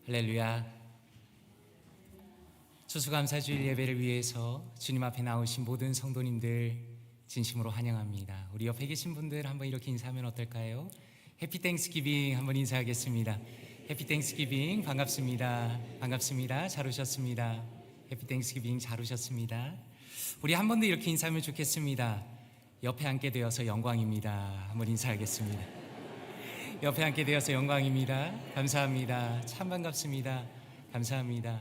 할렐루야. 추수감사주일 예배를 위해서 주님 앞에 나오신 모든 성도님들 진심으로 환영합니다. 우리 옆에 계신 분들 한번 이렇게 인사하면 어떨까요? 해피 땡스기빙 한번 인사하겠습니다. 해피 땡스기빙. 반갑습니다. 반갑습니다. 잘 오셨습니다. 해피 땡스기빙. 잘 오셨습니다. 우리 한 번 더 이렇게 인사하면 좋겠습니다. 옆에 앉게 되어서 영광입니다. 한번 인사하겠습니다. 옆에 앉게 되어서 영광입니다. 감사합니다. 참 반갑습니다. 감사합니다.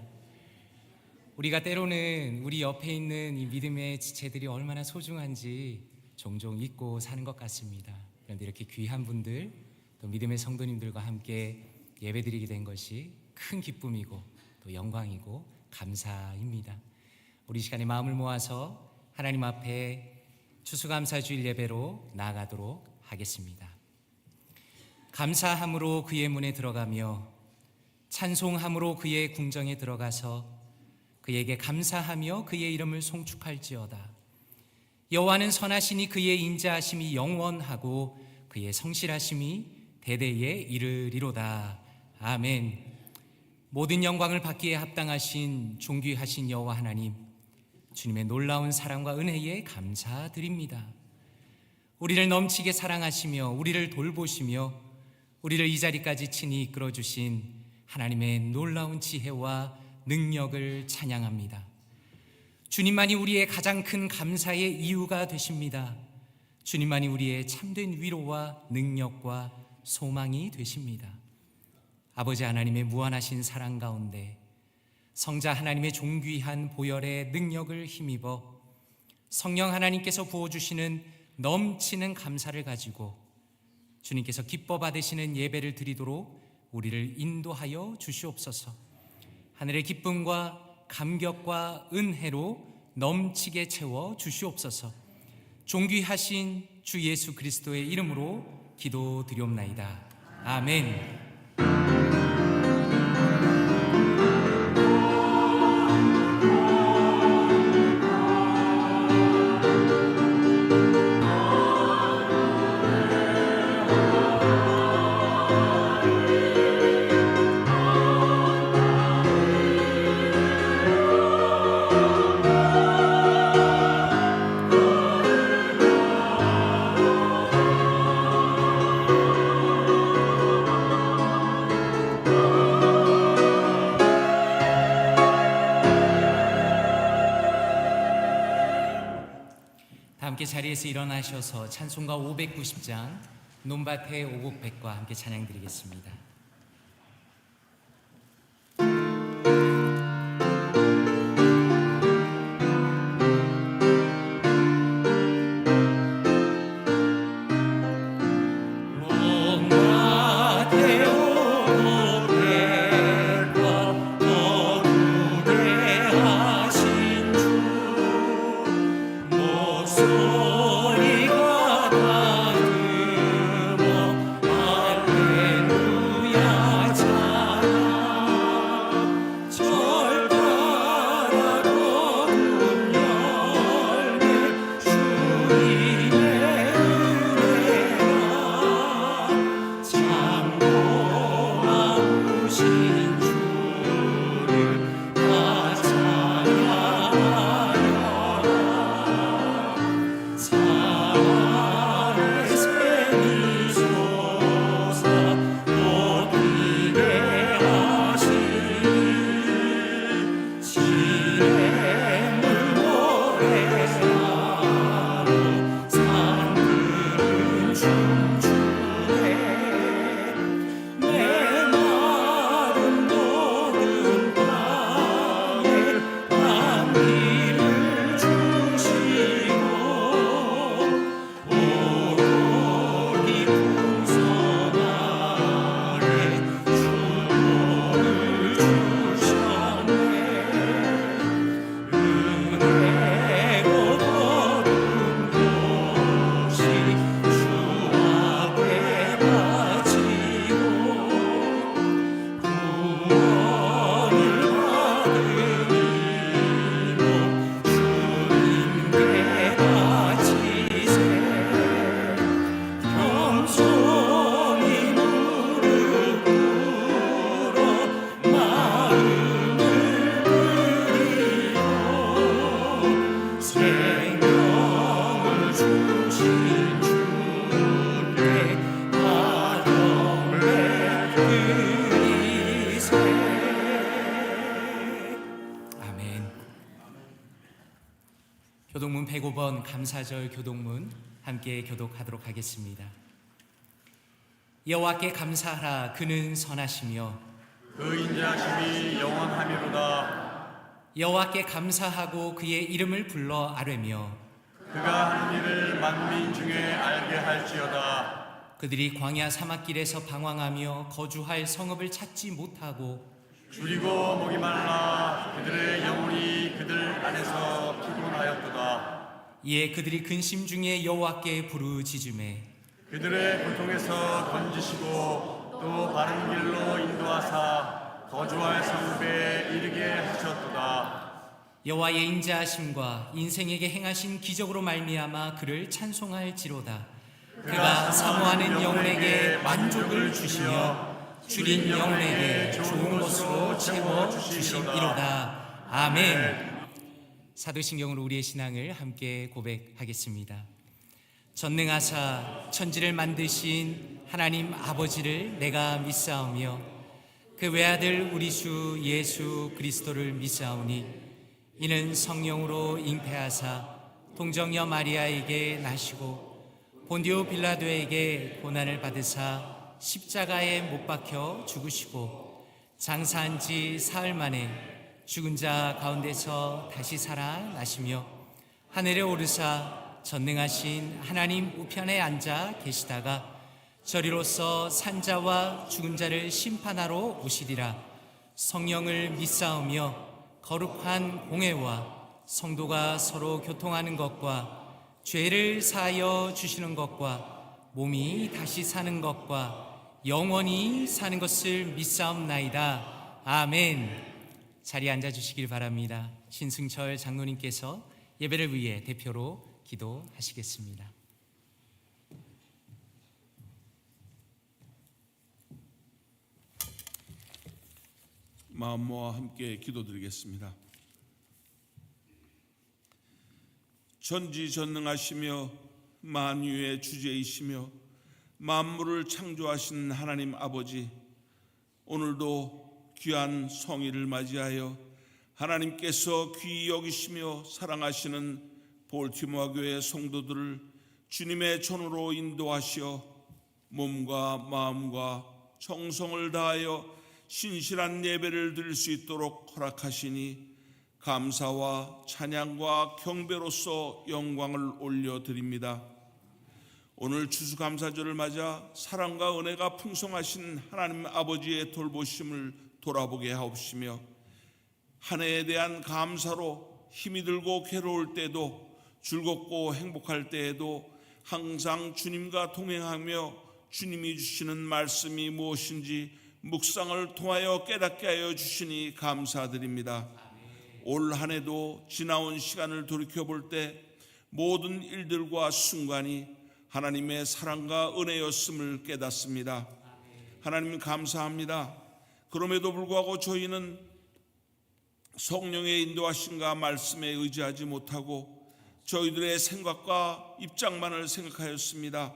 우리가 때로는 우리 옆에 있는 이 믿음의 지체들이 얼마나 소중한지 종종 잊고 사는 것 같습니다. 그런데 이렇게 귀한 분들, 또 믿음의 성도님들과 함께 예배드리게 된 것이 큰 기쁨이고 또 영광이고 감사입니다. 우리 시간에 마음을 모아서 하나님 앞에 추수감사주일 예배로 나아가도록 하겠습니다. 감사함으로 그의 문에 들어가며 찬송함으로 그의 궁정에 들어가서 그에게 감사하며 그의 이름을 송축할지어다. 여호와는 선하시니 그의 인자하심이 영원하고 그의 성실하심이 대대에 이르리로다. 아멘. 모든 영광을 받기에 합당하신 존귀하신 여호와 하나님, 주님의 놀라운 사랑과 은혜에 감사드립니다. 우리를 넘치게 사랑하시며 우리를 돌보시며 우리를 이 자리까지 친히 이끌어주신 하나님의 놀라운 지혜와 능력을 찬양합니다. 주님만이 우리의 가장 큰 감사의 이유가 되십니다. 주님만이 우리의 참된 위로와 능력과 소망이 되십니다. 아버지 하나님의 무한하신 사랑 가운데 성자 하나님의 존귀한 보혈의 능력을 힘입어 성령 하나님께서 부어주시는 넘치는 감사를 가지고 주님께서 기뻐 받으시는 예배를 드리도록 우리를 인도하여 주시옵소서. 하늘의 기쁨과 감격과 은혜로 넘치게 채워 주시옵소서. 존귀하신 주 예수 그리스도의 이름으로 기도드리옵나이다. 아멘. 함께 자리에서 일어나셔서 찬송가 590장 논밭의 오곡백과 함께 찬양드리겠습니다. 은혜로 생명을 주신 주께 가령 베드리세. 아멘. 교독문 105번 감사절 교독문 함께 교독하도록 하겠습니다. 여호와께 감사하라. 그는 선하시며 그 인자심이 영원하미로다. 여호와께 감사하고 그의 이름을 불러 아뢰며 그가 하는 일을 만민 중에 알게 할지어다. 그들이 광야 사막길에서 방황하며 거주할 성읍을 찾지 못하고 줄이고 목이 말라 그들의 영혼이 그들 안에서 피곤하였도다. 이에 그들이 근심 중에 여호와께 부르짖으매 그들의 고통에서 건지시고 또 바른 길로 인도하사 거주할 성읍에 이르게 하셨도다. 여호와의 인자하심과 인생에게 행하신 기적으로 말미암아 그를 찬송할지로다. 그가 사모하는 영혼에게 만족을 주시며 줄인 영혼에게 좋은 것으로 채워 주심이로다. 아멘. 사도신경으로 우리의 신앙을 함께 고백하겠습니다. 전능하사 천지를 만드신 하나님 아버지를 내가 믿사오며 그 외아들 우리 주 예수 그리스도를 믿사오니 이는 성령으로 잉태하사 동정녀 마리아에게 나시고 본디오 빌라도에게 고난을 받으사 십자가에 못 박혀 죽으시고 장사한 지 사흘 만에 죽은 자 가운데서 다시 살아나시며 하늘에 오르사 전능하신 하나님 우편에 앉아 계시다가 저리로서 산자와 죽은 자를 심판하러 오시리라. 성령을 믿사오며 거룩한 공회와 성도가 서로 교통하는 것과 죄를 사하여 주시는 것과 몸이 다시 사는 것과 영원히 사는 것을 믿사옵나이다. 아멘. 자리에 앉아주시길 바랍니다. 신승철 장로님께서 예배를 위해 대표로 기도하시겠습니다. 마음 모아 함께 기도드리겠습니다. 전지전능하시며 만유의 주제이시며 만물을 창조하신 하나님 아버지, 오늘도 귀한 성일을 맞이하여 하나님께서 귀히 여기시며 사랑하시는 볼티모어 교회 성도들을 주님의 전으로 인도하시어 몸과 마음과 정성을 다하여 신실한 예배를 드릴 수 있도록 허락하시니 감사와 찬양과 경배로서 영광을 올려드립니다. 오늘 추수감사절을 맞아 사랑과 은혜가 풍성하신 하나님 아버지의 돌보심을 돌아보게 하옵시며 한 해에 대한 감사로 힘이 들고 괴로울 때도 즐겁고 행복할 때에도 항상 주님과 동행하며 주님이 주시는 말씀이 무엇인지 묵상을 통하여 깨닫게 하여 주시니 감사드립니다. 올 한 해도 지나온 시간을 돌이켜볼 때 모든 일들과 순간이 하나님의 사랑과 은혜였음을 깨닫습니다. 하나님 감사합니다. 그럼에도 불구하고 저희는 성령의 인도하심과 말씀에 의지하지 못하고 저희들의 생각과 입장만을 생각하였습니다.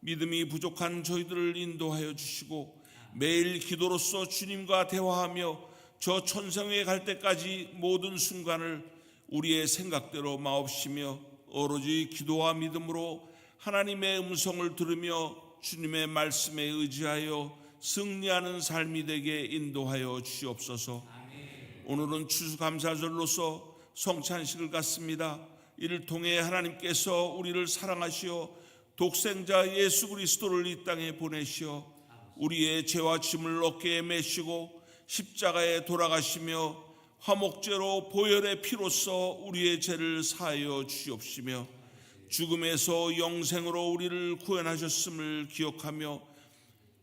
믿음이 부족한 저희들을 인도하여 주시고 매일 기도로서 주님과 대화하며 저 천성에 갈 때까지 모든 순간을 우리의 생각대로 마옵시며 오로지 기도와 믿음으로 하나님의 음성을 들으며 주님의 말씀에 의지하여 승리하는 삶이 되게 인도하여 주시옵소서. 오늘은 추수감사절로서 성찬식을 갖습니다. 이를 통해 하나님께서 우리를 사랑하시어 독생자 예수 그리스도를 이 땅에 보내시어 우리의 죄와 짐을 어깨에 메시고 십자가에 돌아가시며 화목제로 보혈의 피로써 우리의 죄를 사하여 주시옵시며 죽음에서 영생으로 우리를 구원하셨음을 기억하며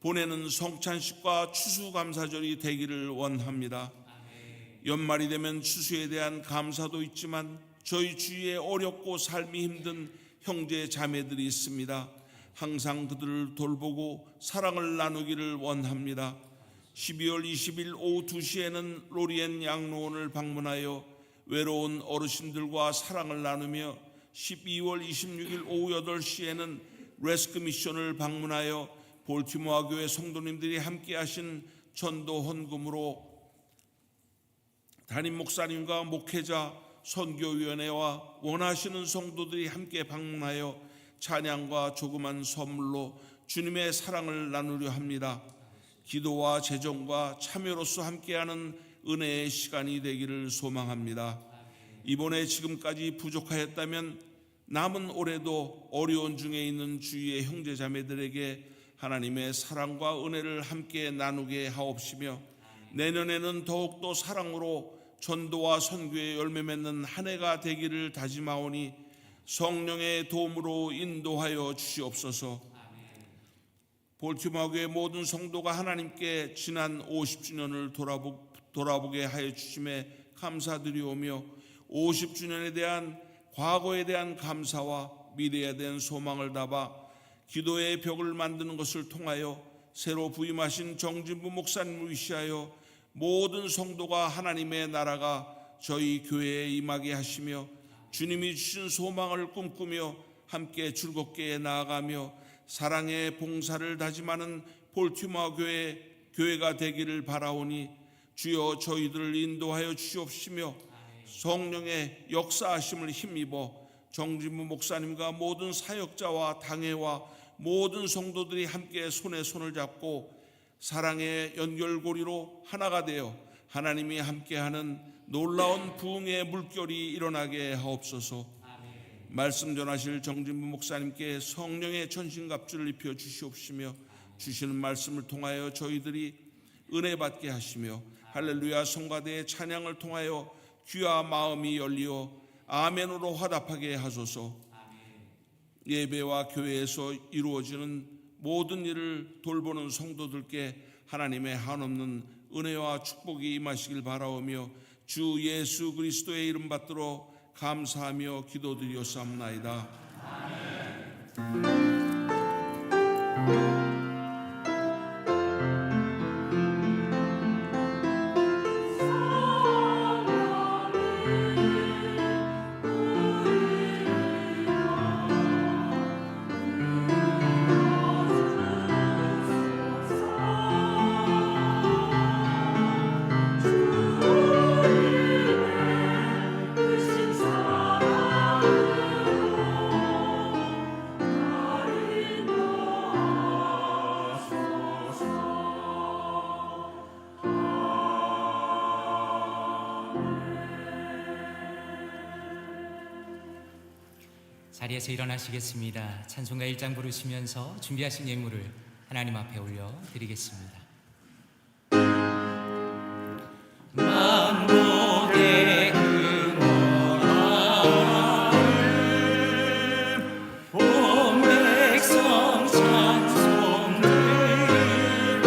보내는 성찬식과 추수감사절이 되기를 원합니다. 연말이 되면 추수에 대한 감사도 있지만 저희 주위에 어렵고 삶이 힘든 형제 자매들이 있습니다. 항상 그들을 돌보고 사랑을 나누기를 원합니다. 12월 20일 오후 2시에는 로리엔 양로원을 방문하여 외로운 어르신들과 사랑을 나누며 12월 26일 오후 8시에는 레스큐 미션을 방문하여 볼티모어 교회 성도님들이 함께하신 전도 헌금으로 담임 목사님과 목회자, 선교위원회와 원하시는 성도들이 함께 방문하여 찬양과 조그만 선물로 주님의 사랑을 나누려 합니다. 기도와 재정과 참여로서 함께하는 은혜의 시간이 되기를 소망합니다. 이번에 지금까지 부족하였다면 남은 올해도 어려운 중에 있는 주위의 형제자매들에게 하나님의 사랑과 은혜를 함께 나누게 하옵시며 내년에는 더욱더 사랑으로 전도와 선교의 열매 맺는 한 해가 되기를 다짐하오니 성령의 도움으로 인도하여 주시옵소서. 볼티모어 교회 모든 성도가 하나님께 지난 50주년을 돌아보게 하여 주심에 감사드리오며 50주년에 대한 과거에 대한 감사와 미래에 대한 소망을 담아 기도의 벽을 만드는 것을 통하여 새로 부임하신 정진부 목사님을 위시하여 모든 성도가 하나님의 나라가 저희 교회에 임하게 하시며 주님이 주신 소망을 꿈꾸며 함께 즐겁게 나아가며 사랑의 봉사를 다짐하는 볼티모어 교회가 되기를 바라오니 주여 저희들을 인도하여 주시옵시며 성령의 역사하심을 힘입어 정진부 목사님과 모든 사역자와 당회와 모든 성도들이 함께 손에 손을 잡고 사랑의 연결고리로 하나가 되어 하나님이 함께하는 놀라운 부흥의 물결이 일어나게 하옵소서. 말씀 전하실 정진부 목사님께 성령의 전신갑주를 입혀 주시옵시며 주시는 말씀을 통하여 저희들이 은혜 받게 하시며 할렐루야 성가대의 찬양을 통하여 귀와 마음이 열리어 아멘으로 화답하게 하소서. 예배와 교회에서 이루어지는 모든 일을 돌보는 성도들께 하나님의 한없는 은혜와 축복이 임하시길 바라오며 주 예수 그리스도의 이름 받들어 감사하며 기도드리옵사옵나이다. 아멘. 자리에서 일어나시겠습니다. 찬송가 1장 부르시면서 준비하신 예물을 하나님 앞에 올려드리겠습니다. 만국의 근원하늘 온 백성 찬송 들리고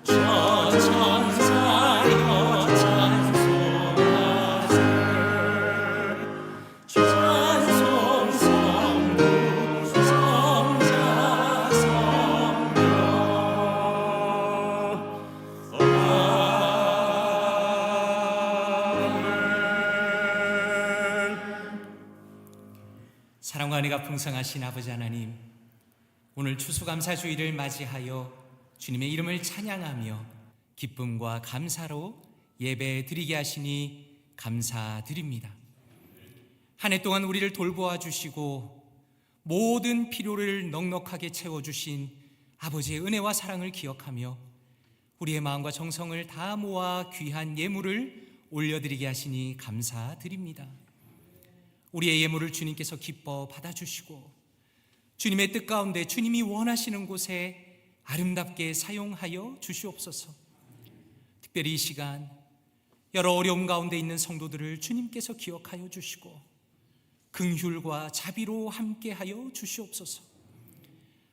천천사여 찬송하세 찬송 성부 성자 성령 사랑과 은혜가 풍성하신 아버지 하나님, 오늘 추수감사주일을 맞이하여 주님의 이름을 찬양하며 기쁨과 감사로 예배 드리게 하시니 감사드립니다. 한 해 동안 우리를 돌보아 주시고 모든 필요를 넉넉하게 채워주신 아버지의 은혜와 사랑을 기억하며 우리의 마음과 정성을 다 모아 귀한 예물을 올려드리게 하시니 감사드립니다. 우리의 예물을 주님께서 기뻐 받아주시고 주님의 뜻 가운데 주님이 원하시는 곳에 아름답게 사용하여 주시옵소서. 특별히 이 시간 여러 어려움 가운데 있는 성도들을 주님께서 기억하여 주시고 긍휼과 자비로 함께하여 주시옵소서.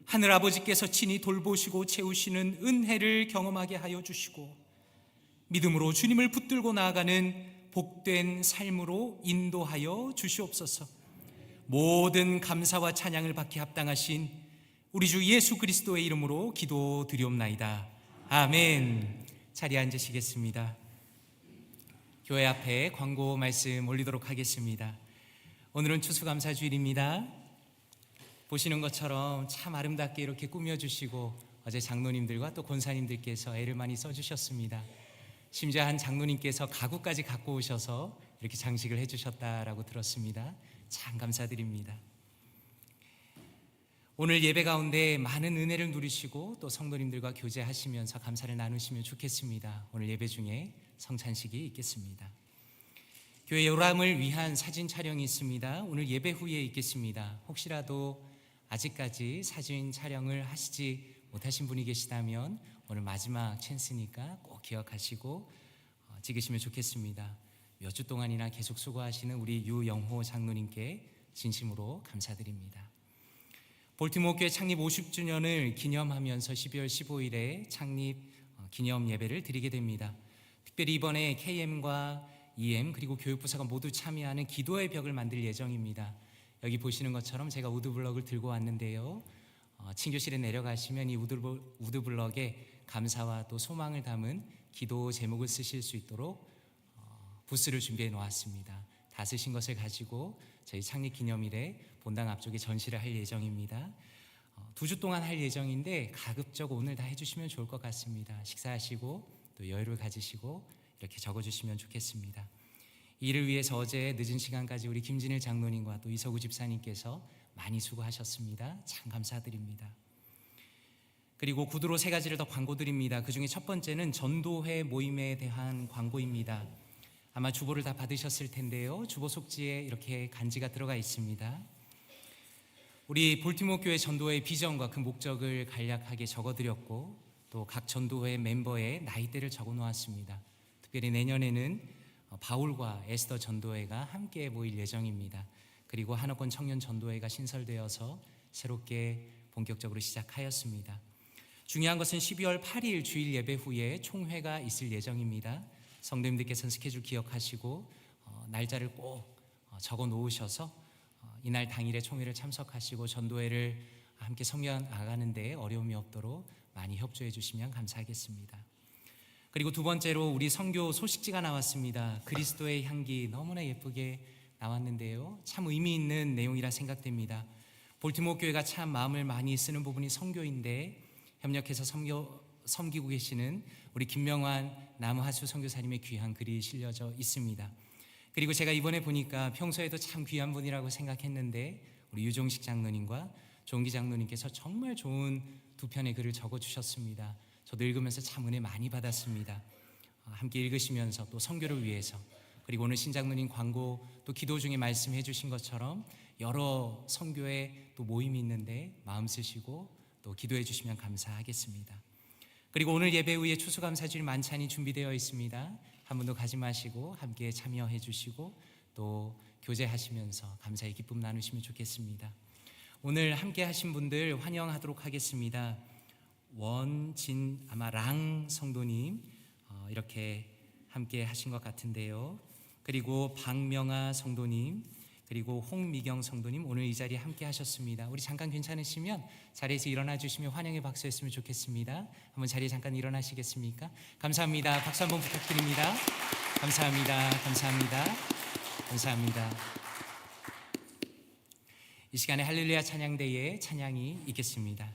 하늘 아버지께서 친히 돌보시고 채우시는 은혜를 경험하게 하여 주시고 믿음으로 주님을 붙들고 나아가는 복된 삶으로 인도하여 주시옵소서. 모든 감사와 찬양을 받기 합당하신 우리 주 예수 그리스도의 이름으로 기도드리옵나이다. 아멘. 자리에 앉으시겠습니다. 교회 앞에 광고 말씀 올리도록 하겠습니다. 오늘은 추수감사주일입니다. 보시는 것처럼 참 아름답게 이렇게 꾸며주시고 어제 장로님들과 또 권사님들께서 애를 많이 써주셨습니다. 심지어 한 장로님께서 가구까지 갖고 오셔서 이렇게 장식을 해주셨다라고 들었습니다. 참 감사드립니다. 오늘 예배 가운데 많은 은혜를 누리시고 또 성도님들과 교제하시면서 감사를 나누시면 좋겠습니다. 오늘 예배 중에 성찬식이 있겠습니다. 교회 요람을 위한 사진 촬영이 있습니다. 오늘 예배 후에 있겠습니다. 혹시라도 아직까지 사진 촬영을 하시지 못하신 분이 계시다면 오늘 마지막 찬스니까 꼭 기억하시고 찍으시면 좋겠습니다. 몇 주 동안이나 계속 수고하시는 우리 유영호 장로님께 진심으로 감사드립니다. 볼티모어 교회 창립 50주년을 기념하면서 12월 15일에 창립 기념 예배를 드리게 됩니다. 특별히 이번에 KM과 EM 그리고 교육부사가 모두 참여하는 기도의 벽을 만들 예정입니다. 여기 보시는 것처럼 제가 우드블럭을 들고 왔는데요. 친교실에 내려가시면 이 우드블럭에 감사와 또 소망을 담은 기도 제목을 쓰실 수 있도록 부스를 준비해 놓았습니다. 다 쓰신 것을 가지고 저희 창립 기념일에 본당 앞쪽에 전시를 할 예정입니다. 2주 동안 할 예정인데 가급적 오늘 다 해주시면 좋을 것 같습니다. 식사하시고 또 여유를 가지시고 이렇게 적어주시면 좋겠습니다. 이를 위해서 어제 늦은 시간까지 우리 김진일 장로님과 또 이서구 집사님께서 많이 수고하셨습니다. 참 감사드립니다. 그리고 구두로 3가지를 더 광고드립니다. 그 중에 첫 번째는 전도회 모임에 대한 광고입니다. 아마 주보를 다 받으셨을 텐데요. 주보 속지에 이렇게 간지가 들어가 있습니다. 우리 볼티모어 교회 전도회의 비전과 그 목적을 간략하게 적어드렸고 또 각 전도회 멤버의 나이대를 적어 놓았습니다. 특별히 내년에는 바울과 에스더 전도회가 함께 모일 예정입니다. 그리고 한옥권 청년 전도회가 신설되어서 새롭게 본격적으로 시작하였습니다. 중요한 것은 12월 8일 주일 예배 후에 총회가 있을 예정입니다. 성도님들께서는 스케줄 기억하시고 날짜를 꼭 적어 놓으셔서 이날 당일에 총회를 참석하시고 전도회를 함께 섬겨 나가는 데 어려움이 없도록 많이 협조해 주시면 감사하겠습니다. 그리고 두 번째로 우리 선교 소식지가 나왔습니다. 그리스도의 향기 너무나 예쁘게 나왔는데요. 참 의미 있는 내용이라 생각됩니다. 볼티모어 교회가 참 마음을 많이 쓰는 부분이 선교인데 협력해서 섬기고 계시는 우리 김명환 나무하수 선교사님의 귀한 글이 실려져 있습니다. 그리고 제가 이번에 보니까 평소에도 참 귀한 분이라고 생각했는데 우리 유종식 장로님과 종기 장로님께서 정말 좋은 2편의 글을 적어주셨습니다. 저도 읽으면서 참 은혜 많이 받았습니다. 함께 읽으시면서 또 선교를 위해서 그리고 오늘 신장로님 광고 또 기도 중에 말씀해 주신 것처럼 여러 선교의 또 모임이 있는데 마음 쓰시고 또 기도해 주시면 감사하겠습니다. 그리고 오늘 예배 후에 추수감사주일 만찬이 준비되어 있습니다. 한 분도 가지 마시고 함께 참여해 주시고 또 교제하시면서 감사의 기쁨 나누시면 좋겠습니다. 오늘 함께 하신 분들 환영하도록 하겠습니다. 원진 아마 랑 성도님 이렇게 함께 하신 것 같은데요. 그리고 박명아 성도님 그리고 홍미경 성도님 오늘 이 자리에 함께 하셨습니다. 우리 잠깐 괜찮으시면 자리에서 일어나 주시면 환영의 박수 했으면 좋겠습니다. 한번 자리에 잠깐 일어나시겠습니까? 감사합니다. 박수 한번 부탁드립니다. 감사합니다. 감사합니다. 감사합니다. 이 시간에 할렐루야 찬양대에 찬양이 있겠습니다.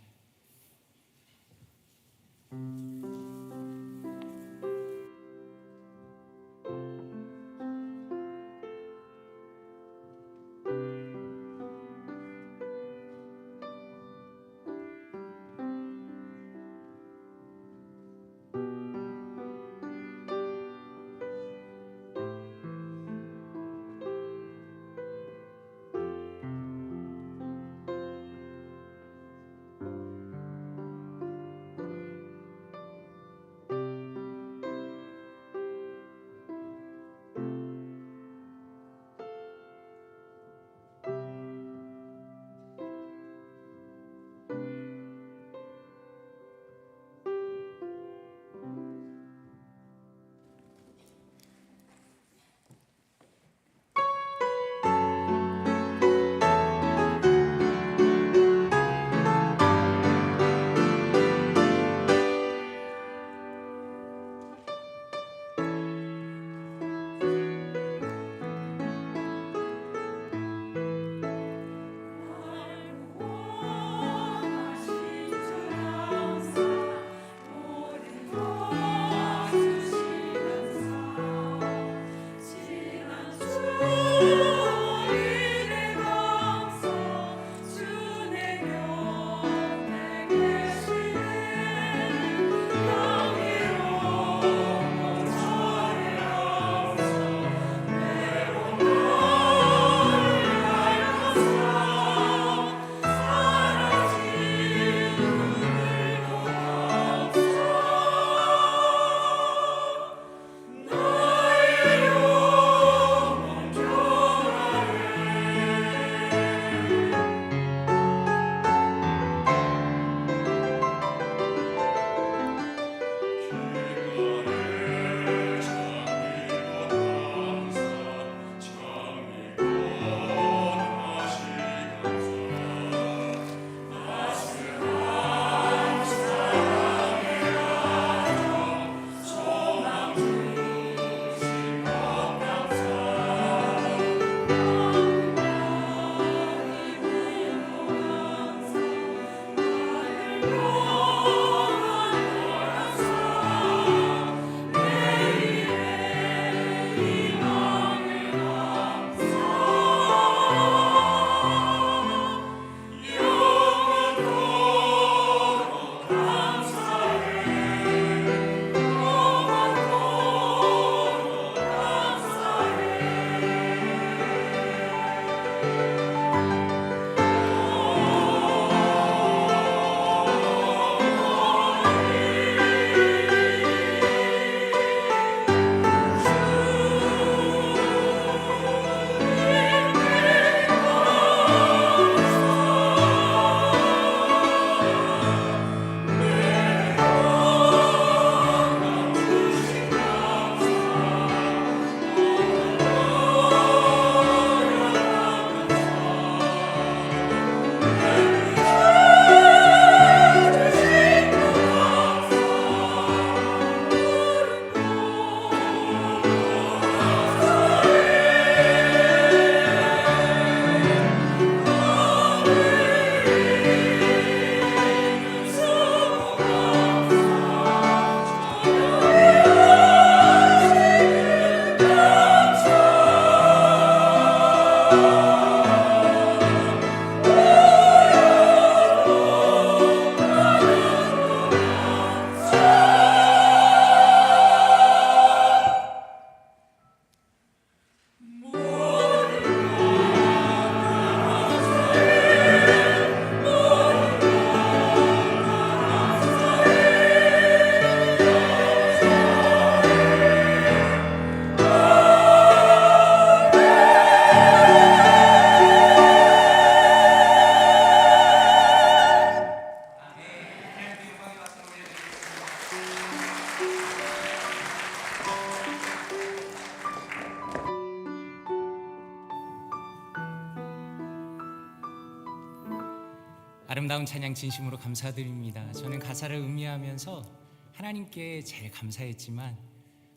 아름다운 찬양 진심으로 감사드립니다. 저는 가사를 음미하면서 하나님께 제일 감사했지만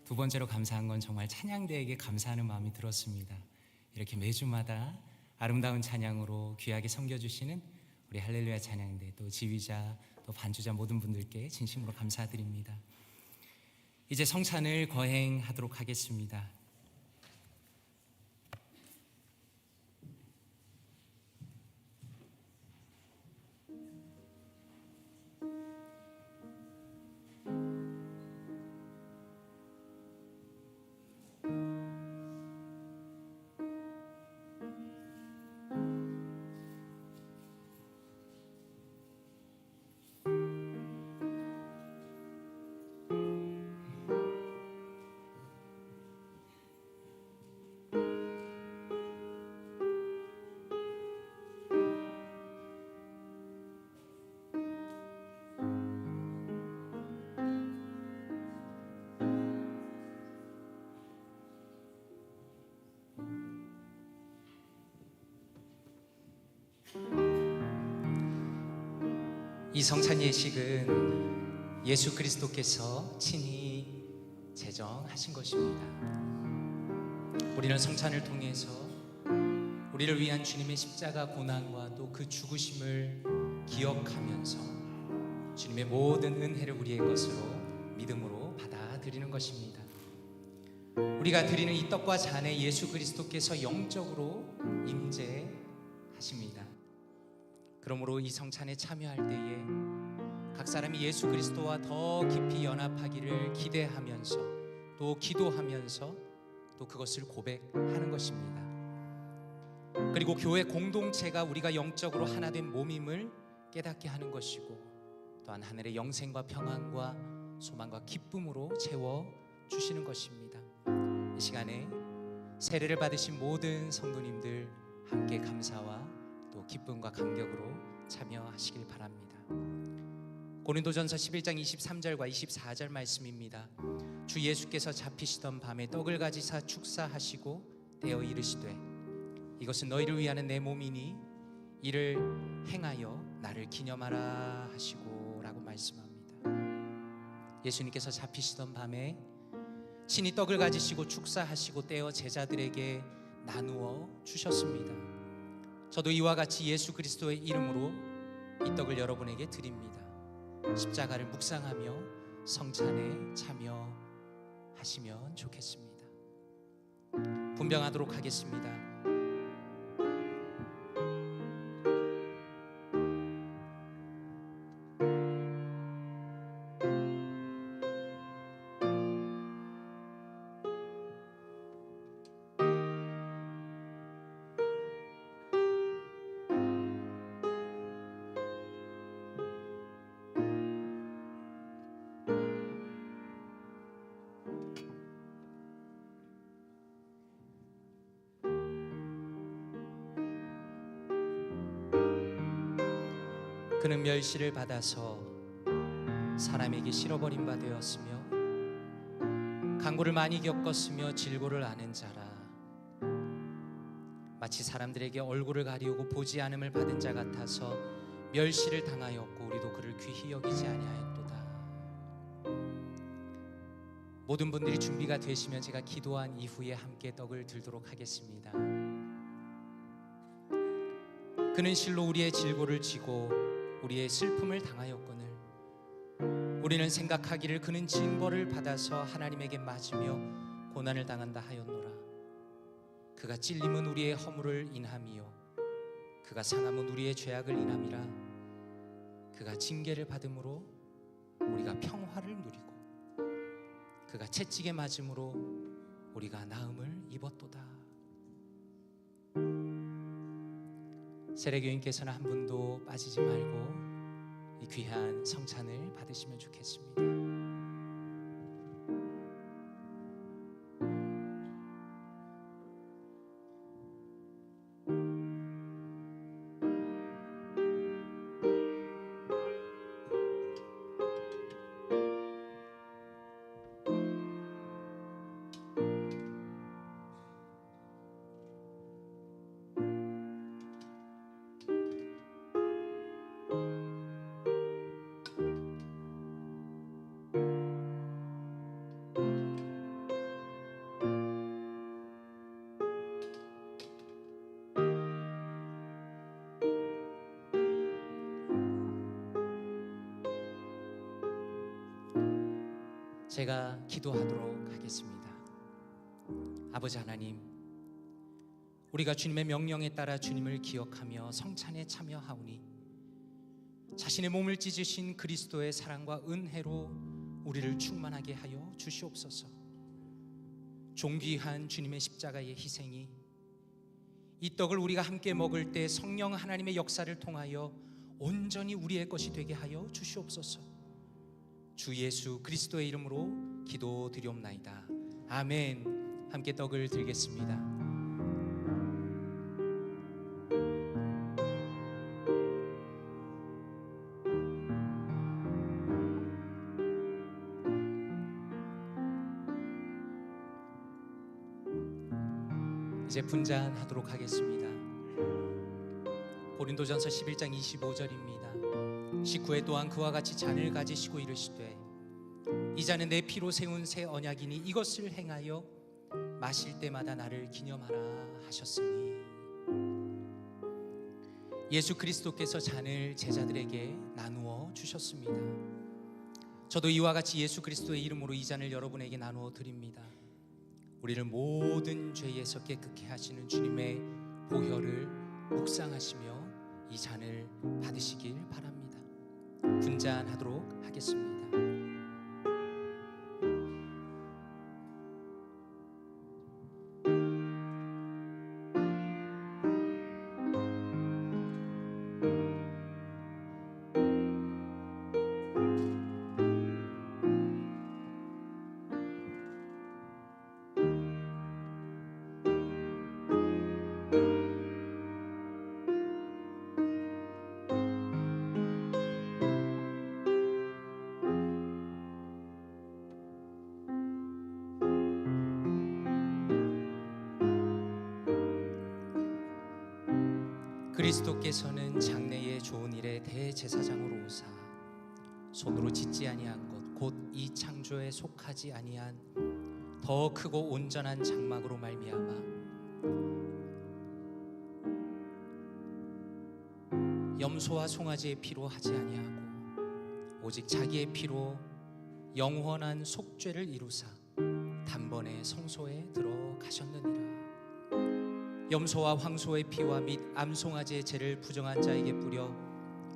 두 번째로 감사한 건 정말 찬양대에게 감사하는 마음이 들었습니다. 이렇게 매주마다 아름다운 찬양으로 귀하게 섬겨주시는 우리 할렐루야 찬양대, 또 지휘자, 또 반주자 모든 분들께 진심으로 감사드립니다. 이제 성찬을 거행하도록 하겠습니다. 이 성찬 예식은 예수 그리스도께서 친히 제정하신 것입니다. 우리는 성찬을 통해서 우리를 위한 주님의 십자가 고난과 또 그 죽으심을 기억하면서 주님의 모든 은혜를 우리의 것으로 믿음으로 받아들이는 것입니다. 우리가 드리는 이 떡과 잔에 예수 그리스도께서 영적으로 임재하십니다. 그러므로 이 성찬에 참여할 때에 각 사람이 예수 그리스도와 더 깊이 연합하기를 기대하면서 또 기도하면서 또 그것을 고백하는 것입니다. 그리고 교회 공동체가 우리가 영적으로 하나 된 몸임을 깨닫게 하는 것이고, 또한 하늘의 영생과 평안과 소망과 기쁨으로 채워주시는 것입니다. 이 시간에 세례를 받으신 모든 성도님들 함께 감사와 또 기쁨과 감격으로 참여하시길 바랍니다. 고린도전서 11장 23절과 24절 말씀입니다. 주 예수께서 잡히시던 밤에 떡을 가지사 축사하시고 떼어 이르시되 이것은 너희를 위하는 내 몸이니 이를 행하여 나를 기념하라 하시고 라고 말씀합니다. 예수님께서 잡히시던 밤에 친히 떡을 가지시고 축사하시고 떼어 제자들에게 나누어 주셨습니다. 저도 이와 같이 예수 그리스도의 이름으로 이 떡을 여러분에게 드립니다. 십자가를 묵상하며 성찬에 참여하시면 좋겠습니다. 분명하도록 하겠습니다. 그는 멸시를 받아서 사람에게 실어버린 바 되었으며 강고를 많이 겪었으며 질고를 아는 자라. 마치 사람들에게 얼굴을 가리우고 보지 않음을 받은 자 같아서 멸시를 당하였고 우리도 그를 귀히 여기지 아니하였도다. 모든 분들이 준비가 되시면 제가 기도한 이후에 함께 떡을 들도록 하겠습니다. 그는 실로 우리의 질고를 지고 우리의 슬픔을 당하였거늘 우리는 생각하기를 그는 징벌을 받아서 하나님에게 맞으며 고난을 당한다 하였노라. 그가 찔림은 우리의 허물을 인함이요 그가 상함은 우리의 죄악을 인함이라. 그가 징계를 받음으로 우리가 평화를 누리고 그가 채찍에 맞음으로 우리가 나음을 입었도다. 세례교인께서는 한 분도 빠지지 말고 이 귀한 성찬을 받으시면 좋겠습니다. 제가 기도하도록 하겠습니다. 아버지 하나님, 우리가 주님의 명령에 따라 주님을 기억하며 성찬에 참여하오니 자신의 몸을 찢으신 그리스도의 사랑과 은혜로 우리를 충만하게 하여 주시옵소서. 존귀한 주님의 십자가의 희생이 이 떡을 우리가 함께 먹을 때 성령 하나님의 역사를 통하여 온전히 우리의 것이 되게 하여 주시옵소서. 주 예수 그리스도의 이름으로 기도드리옵나이다. 아멘. 함께 떡을 들겠습니다. 이제 분잔하도록 하겠습니다. 고린도전서 11장 25절입니다. 식후에 또한 그와 같이 잔을 가지시고 이르시되 이 잔은 내 피로 세운 새 언약이니 이것을 행하여 마실 때마다 나를 기념하라 하셨으니, 예수 그리스도께서 잔을 제자들에게 나누어 주셨습니다. 저도 이와 같이 예수 그리스도의 이름으로 이 잔을 여러분에게 나누어 드립니다. 우리를 모든 죄에서 깨끗게 하시는 주님의 보혈을 묵상하시며 이 잔을 받으시길 바랍니다. 분잔하도록 하겠습니다. 그리스도께서는 장래의 좋은 일의 대제사장으로 오사 손으로 짓지 아니한 것 곧 이 창조에 속하지 아니한 더 크고 온전한 장막으로 말미암아 염소와 송아지의 피로 하지 아니하고 오직 자기의 피로 영원한 속죄를 이루사 단번에 성소에 들어가셨느니라. 염소와 황소의 피와 및 암송아지의 죄를 부정한 자에게 뿌려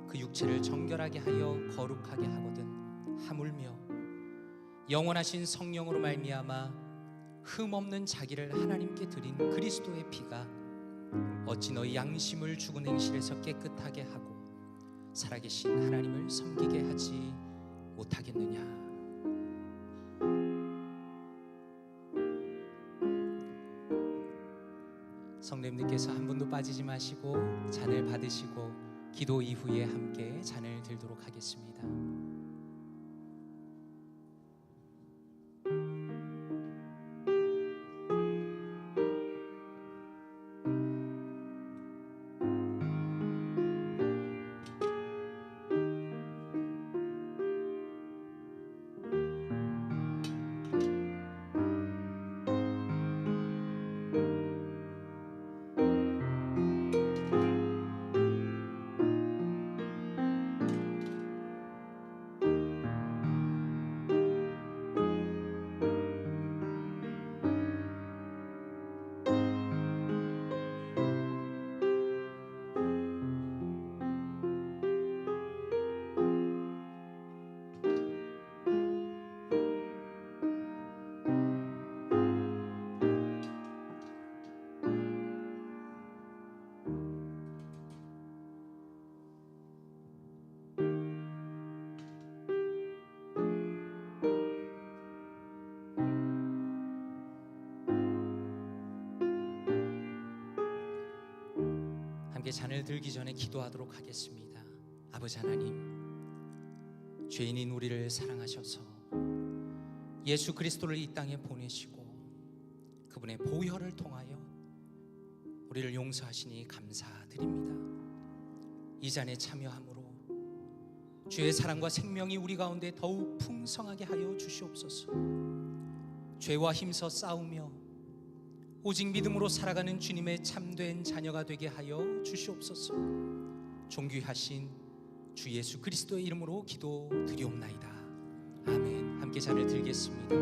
그 육체를 정결하게 하여 거룩하게 하거든 하물며 영원하신 성령으로 말미암아 흠없는 자기를 하나님께 드린 그리스도의 피가 어찌 너희 양심을 죽은 행실에서 깨끗하게 하고 살아계신 하나님을 섬기게 하지 못하겠느냐. 성도님들께서 한 분도 빠지지 마시고 잔을 받으시고 기도 이후에 함께 잔을 들도록 하겠습니다. 함께 잔을 들기 전에 기도하도록 하겠습니다. 아버지 하나님, 죄인인 우리를 사랑하셔서 예수 그리스도를 이 땅에 보내시고 그분의 보혈을 통하여 우리를 용서하시니 감사드립니다. 이 잔에 참여함으로 주의 사랑과 생명이 우리 가운데 더욱 풍성하게 하여 주시옵소서. 죄와 힘써 싸우며 오직 믿음으로 살아가는 주님의 참된 자녀가 되게 하여 주시옵소서. 존귀하신 주 예수 그리스도의 이름으로 기도드리옵나이다. 아멘. 함께 자리를 들겠습니다.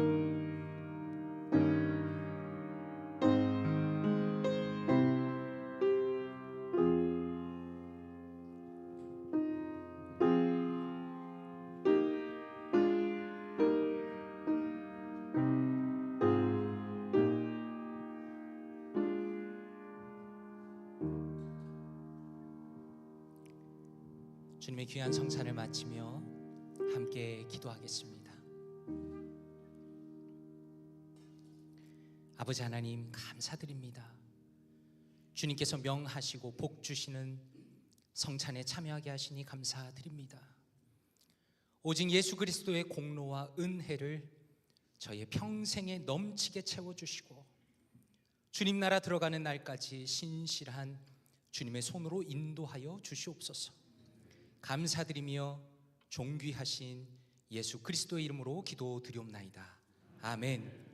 주님의 귀한 성찬을 마치며 함께 기도하겠습니다. 아버지 하나님, 감사드립니다. 주님께서 명하시고 복 주시는 성찬에 참여하게 하시니 감사드립니다. 오직 예수 그리스도의 공로와 은혜를 저의 평생에 넘치게 채워주시고 주님 나라 들어가는 날까지 신실한 주님의 손으로 인도하여 주시옵소서. 감사드리며 존귀하신 예수 그리스도의 이름으로 기도드리옵나이다. 아멘.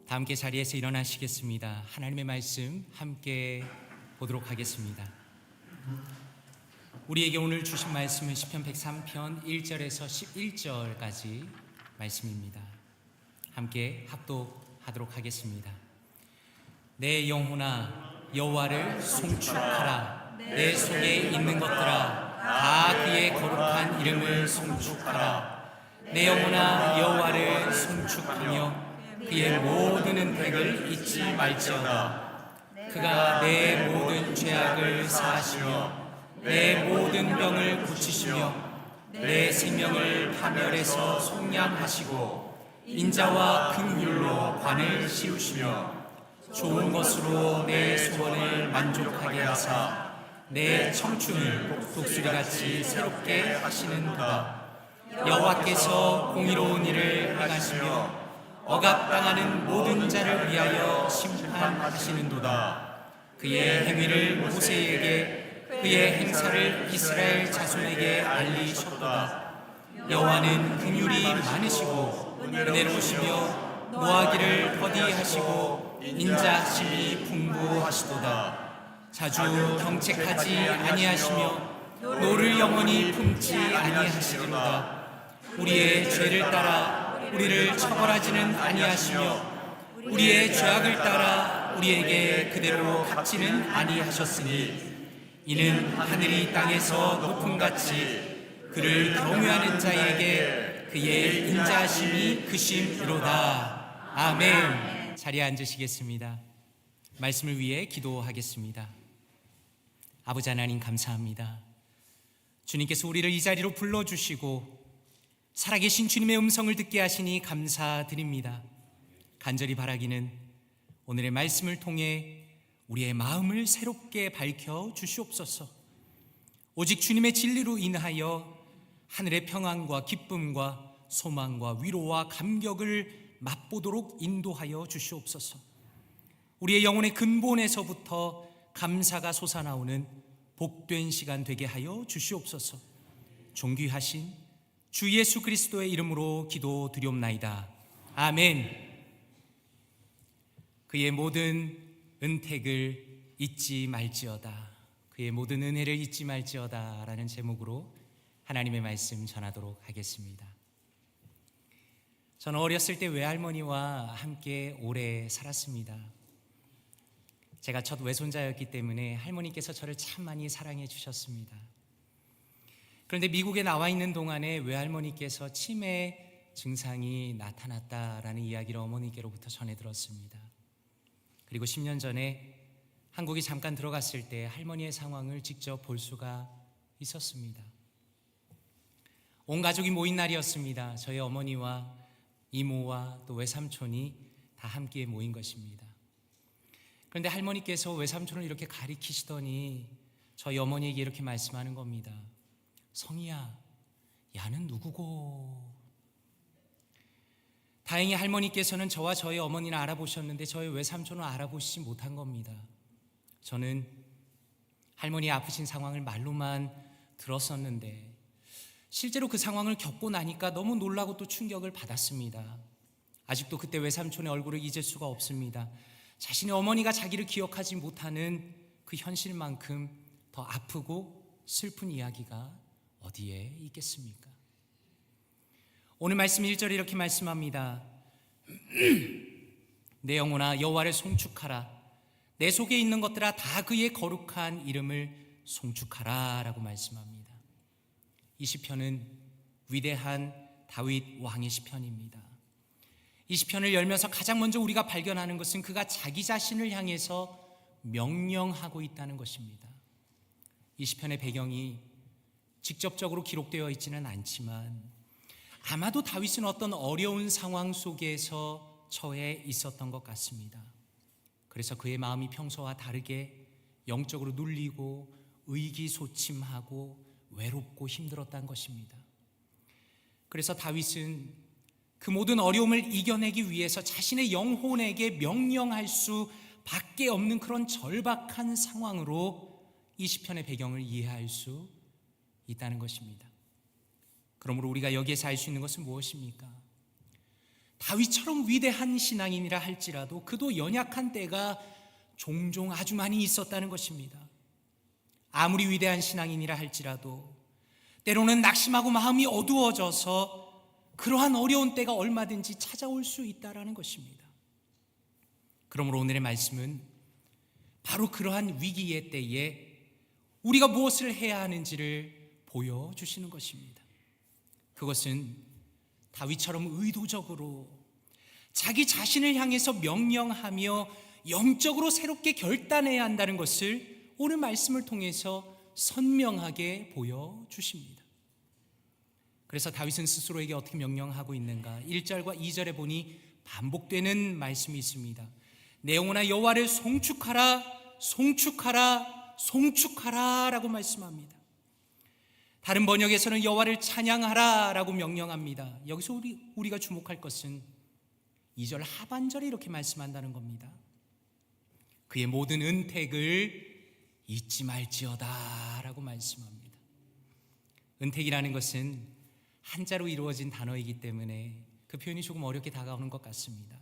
다 함께 자리에서 일어나시겠습니다. 하나님의 말씀 함께 보도록 하겠습니다. 우리에게 오늘 주신 말씀은 시편 103편 1절에서 11절까지 말씀입니다. 함께 합독하도록 하겠습니다. 내 영혼아 여호와를 송축하라. 내 속에 있는 것들아 다 그의 거룩한 이름을 송축하라. 내 영혼아 여호와를 송축하며 그의 모든 은택을 잊지 말지어다. 그가 내 모든 죄악을 사하시며 내 모든 병을 고치시며 내 생명을 파멸에서 속량하시고 인자와 긍휼로 관을 씌우시며 좋은 것으로 내 소원을 만족하게 하사 내 청춘을 독수리같이 새롭게 하시는도다. 여호와께서 공의로운 일을 행하시며 억압당하는 모든 자를 위하여 심판하시는도다. 그의 행위를 모세에게 그의 행사를 이스라엘 자손에게 알리셨도다. 여호와는 긍휼이 많으시고 은혜로우시며 노하기를 더디하시고 인자심이 풍부하시도다. 자주 경책하지 아니하시며 노를 영원히 품지 아니하시리로다. 우리의 죄를 따라 우리를 처벌하지는 아니하시며 우리의 죄악을 따라 우리에게 그대로 갚지는 아니하셨으니 이는 하늘이 땅에서 높음같이 그를 경외하는 자에게 그의 인자하심이 크심이로다. 아멘. 자리에 앉으시겠습니다. 말씀을 위해 기도하겠습니다. 아버지 하나님, 감사합니다. 주님께서 우리를 이 자리로 불러주시고 살아계신 주님의 음성을 듣게 하시니 감사드립니다. 간절히 바라기는 오늘의 말씀을 통해 우리의 마음을 새롭게 밝혀 주시옵소서. 오직 주님의 진리로 인하여 하늘의 평안과 기쁨과 소망과 위로와 감격을 맛보도록 인도하여 주시옵소서. 우리의 영혼의 근본에서부터 감사가 솟아나오는 복된 시간 되게 하여 주시옵소서. 존귀하신 주 예수 그리스도의 이름으로 기도드리옵나이다. 아멘. 그의 모든 은택을 잊지 말지어다. 그의 모든 은혜를 잊지 말지어다 라는 제목으로 하나님의 말씀 전하도록 하겠습니다. 저는 어렸을 때 외할머니와 함께 오래 살았습니다. 제가 첫 외손자였기 때문에 할머니께서 저를 참 많이 사랑해 주셨습니다. 그런데 미국에 나와 있는 동안에 외할머니께서 치매 증상이 나타났다라는 이야기를 어머니께로부터 전해 들었습니다. 그리고 10년 전에 한국에 잠깐 들어갔을 때 할머니의 상황을 직접 볼 수가 있었습니다. 온 가족이 모인 날이었습니다. 저희 어머니와 이모와 또 외삼촌이 다 함께 모인 것입니다. 그런데 할머니께서 외삼촌을 이렇게 가리키시더니 저희 어머니에게 이렇게 말씀하는 겁니다. 성희야, 야는 누구고? 다행히 할머니께서는 저와 저희 어머니는 알아보셨는데 저희 외삼촌은 알아보시지 못한 겁니다. 저는 할머니 아프신 상황을 말로만 들었었는데 실제로 그 상황을 겪고 나니까 너무 놀라고 또 충격을 받았습니다. 아직도 그때 외삼촌의 얼굴을 잊을 수가 없습니다. 자신의 어머니가 자기를 기억하지 못하는 그 현실만큼 더 아프고 슬픈 이야기가 어디에 있겠습니까? 오늘 말씀 1절에 이렇게 말씀합니다. 내 영혼아 여호와를 송축하라. 내 속에 있는 것들아 다 그의 거룩한 이름을 송축하라 라고 말씀합니다. 이 시편은 위대한 다윗 왕의 시편입니다. 이 시편을 열면서 가장 먼저 우리가 발견하는 것은 그가 자기 자신을 향해서 명령하고 있다는 것입니다. 이 시편의 배경이 직접적으로 기록되어 있지는 않지만 아마도 다윗은 어떤 어려운 상황 속에서 처해 있었던 것 같습니다. 그래서 그의 마음이 평소와 다르게 영적으로 눌리고 의기소침하고 외롭고 힘들었다는 것입니다. 그래서 다윗은 그 모든 어려움을 이겨내기 위해서 자신의 영혼에게 명령할 수밖에 없는 그런 절박한 상황으로 이 시편의 배경을 이해할 수 있다는 것입니다. 그러므로 우리가 여기에서 알 수 있는 것은 무엇입니까? 다윗처럼 위대한 신앙인이라 할지라도 그도 연약한 때가 종종 아주 많이 있었다는 것입니다. 아무리 위대한 신앙인이라 할지라도 때로는 낙심하고 마음이 어두워져서 그러한 어려운 때가 얼마든지 찾아올 수 있다는 것입니다. 그러므로 오늘의 말씀은 바로 그러한 위기의 때에 우리가 무엇을 해야 하는지를 보여주시는 것입니다. 그것은 다윗처럼 의도적으로 자기 자신을 향해서 명령하며 영적으로 새롭게 결단해야 한다는 것을 오늘 말씀을 통해서 선명하게 보여주십니다. 그래서 다윗은 스스로에게 어떻게 명령하고 있는가? 1절과 2절에 보니 반복되는 말씀이 있습니다. 내 영혼아 여호와를 송축하라, 송축하라, 송축하라 라고 말씀합니다. 다른 번역에서는 여호와를 찬양하라 라고 명령합니다. 여기서 우리가 주목할 것은 2절 하반절에 이렇게 말씀한다는 겁니다. 그의 모든 은택을 잊지 말지어다 라고 말씀합니다. 은택이라는 것은 한자로 이루어진 단어이기 때문에 그 표현이 조금 어렵게 다가오는 것 같습니다.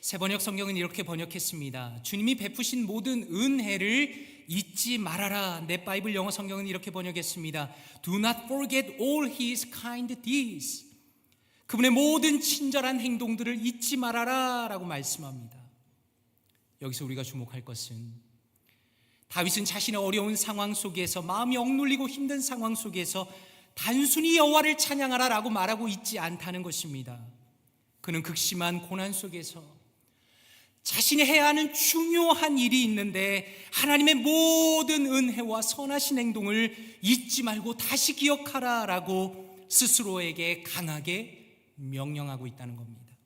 새번역 성경은 이렇게 번역했습니다. 주님이 베푸신 모든 은혜를 잊지 말아라. 내 바이블 영어 성경은 이렇게 번역했습니다. Do not forget all his kind deeds. 그분의 모든 친절한 행동들을 잊지 말아라 라고 말씀합니다. 여기서 우리가 주목할 것은 다윗은 자신의 어려운 상황 속에서 마음이 억눌리고 힘든 상황 속에서 단순히 여호와를 찬양하라 라고 말하고 있지 않다는 것입니다. 그는 극심한 고난 속에서 자신이 해야 하는 중요한 일이 있는데 하나님의 모든 은혜와 선하신 행동을 잊지 말고 다시 기억하라 라고 스스로에게 강하게 명령하고 있다는 겁니다.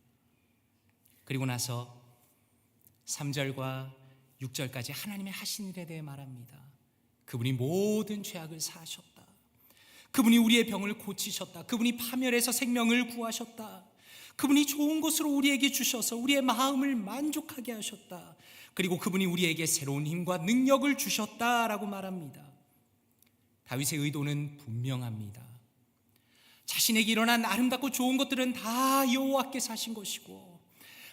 그리고 나서 3절과 6절까지 하나님의 하신 일에 대해 말합니다. 그분이 모든 죄악을 사하셨다. 그분이 우리의 병을 고치셨다. 그분이 파멸에서 생명을 구하셨다. 그분이 좋은 것으로 우리에게 주셔서 우리의 마음을 만족하게 하셨다. 그리고 그분이 우리에게 새로운 힘과 능력을 주셨다라고 말합니다. 다윗의 의도는 분명합니다. 자신에게 일어난 아름답고 좋은 것들은 다 여호와께서 하신 것이고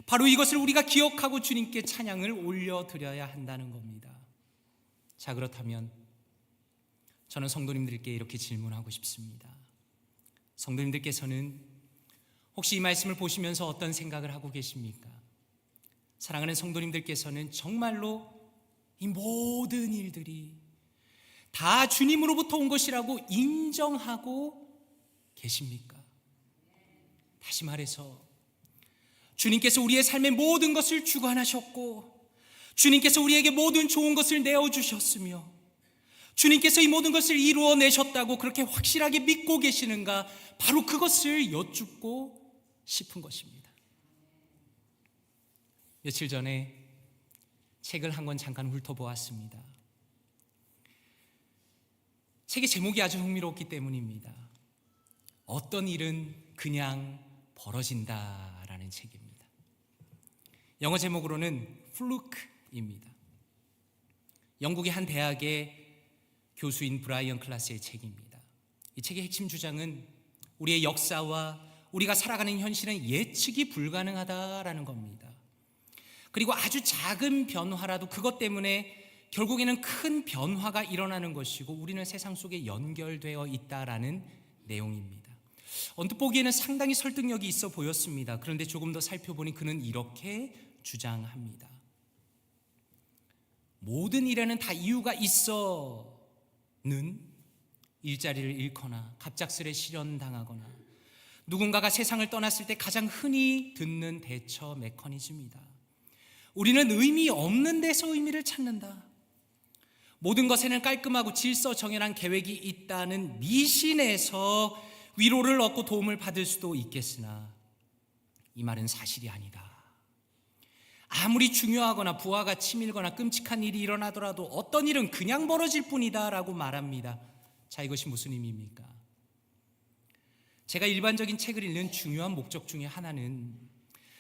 바로 이것을 우리가 기억하고 주님께 찬양을 올려드려야 한다는 겁니다. 자, 그렇다면 저는 성도님들께 이렇게 질문하고 싶습니다. 성도님들께서는 혹시 이 말씀을 보시면서 어떤 생각을 하고 계십니까? 사랑하는 성도님들께서는 정말로 이 모든 일들이 다 주님으로부터 온 것이라고 인정하고 계십니까? 다시 말해서 주님께서 우리의 삶의 모든 것을 주관하셨고 주님께서 우리에게 모든 좋은 것을 내어주셨으며 주님께서 이 모든 것을 이루어내셨다고 그렇게 확실하게 믿고 계시는가? 바로 그것을 여쭙고 싶은 것입니다. 며칠 전에 책을 한 권 잠깐 훑어보았습니다. 책의 제목이 아주 흥미롭기 때문입니다. 어떤 일은 그냥 벌어진다라는 책입니다. 영어 제목으로는 fluke입니다. 영국의 한 대학의 교수인 브라이언 클라스의 책입니다. 이 책의 핵심 주장은 우리의 역사와 우리가 살아가는 현실은 예측이 불가능하다라는 겁니다. 그리고 아주 작은 변화라도 그것 때문에 결국에는 큰 변화가 일어나는 것이고 우리는 세상 속에 연결되어 있다라는 내용입니다. 언뜻 보기에는 상당히 설득력이 있어 보였습니다. 그런데 조금 더 살펴보니 그는 이렇게 주장합니다. 모든 일에는 다 이유가 있어는 일자리를 잃거나 갑작스레 실현당하거나 누군가가 세상을 떠났을 때 가장 흔히 듣는 대처 메커니즘이다. 우리는 의미 없는 데서 의미를 찾는다. 모든 것에는 깔끔하고 질서 정연한 계획이 있다는 미신에서 위로를 얻고 도움을 받을 수도 있겠으나 이 말은 사실이 아니다. 아무리 중요하거나 부하가 치밀거나 끔찍한 일이 일어나더라도 어떤 일은 그냥 벌어질 뿐이다 라고 말합니다. 자, 이것이 무슨 의미입니까? 제가 일반적인 책을 읽는 중요한 목적 중에 하나는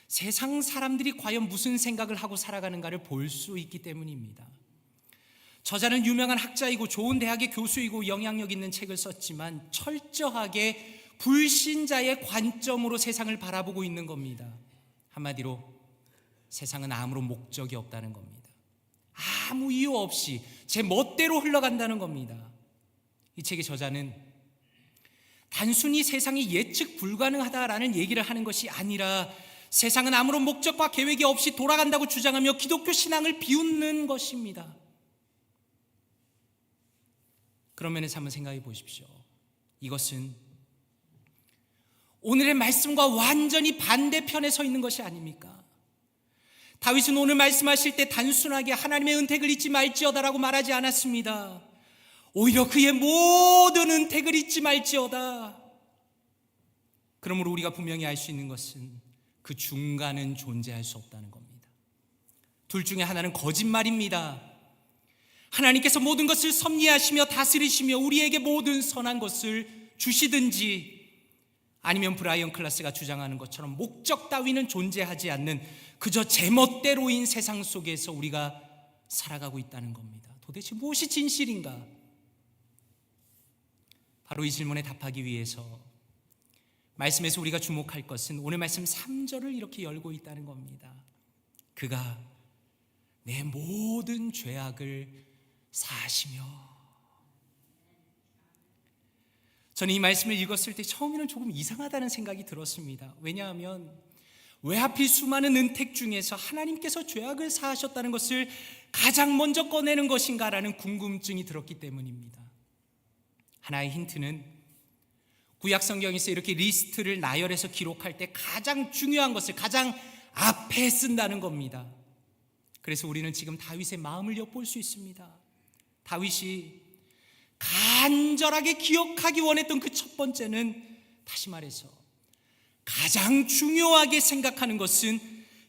세상 사람들이 과연 무슨 생각을 하고 살아가는가를 볼 수 있기 때문입니다. 저자는 유명한 학자이고 좋은 대학의 교수이고 영향력 있는 책을 썼지만 철저하게 불신자의 관점으로 세상을 바라보고 있는 겁니다. 한마디로 세상은 아무런 목적이 없다는 겁니다. 아무 이유 없이 제 멋대로 흘러간다는 겁니다. 이 책의 저자는 단순히 세상이 예측 불가능하다라는 얘기를 하는 것이 아니라 세상은 아무런 목적과 계획이 없이 돌아간다고 주장하며 기독교 신앙을 비웃는 것입니다. 그런 면에서 한번 생각해 보십시오. 이것은 오늘의 말씀과 완전히 반대편에 서 있는 것이 아닙니까? 다윗은 오늘 말씀하실 때 단순하게 하나님의 은택을 잊지 말지어다라고 말하지 않았습니다. 오히려 그의 모든 은택을 잊지 말지어다. 그러므로 우리가 분명히 알 수 있는 것은 그 중간은 존재할 수 없다는 겁니다. 둘 중에 하나는 거짓말입니다. 하나님께서 모든 것을 섭리하시며 다스리시며 우리에게 모든 선한 것을 주시든지 아니면 브라이언 클라스가 주장하는 것처럼 목적 따위는 존재하지 않는 그저 제멋대로인 세상 속에서 우리가 살아가고 있다는 겁니다. 도대체 무엇이 진실인가? 바로 이 질문에 답하기 위해서 말씀에서 우리가 주목할 것은 오늘 말씀 3절을 이렇게 열고 있다는 겁니다. 그가 내 모든 죄악을 사하시며. 저는 이 말씀을 읽었을 때 처음에는 조금 이상하다는 생각이 들었습니다. 왜냐하면 왜 하필 수많은 은택 중에서 하나님께서 죄악을 사하셨다는 것을 가장 먼저 꺼내는 것인가라는 궁금증이 들었기 때문입니다. 하나의 힌트는 구약 성경에서 이렇게 리스트를 나열해서 기록할 때 가장 중요한 것을 가장 앞에 쓴다는 겁니다. 그래서 우리는 지금 다윗의 마음을 엿볼 수 있습니다. 다윗이 간절하게 기억하기 원했던 그 첫 번째는 다시 말해서 가장 중요하게 생각하는 것은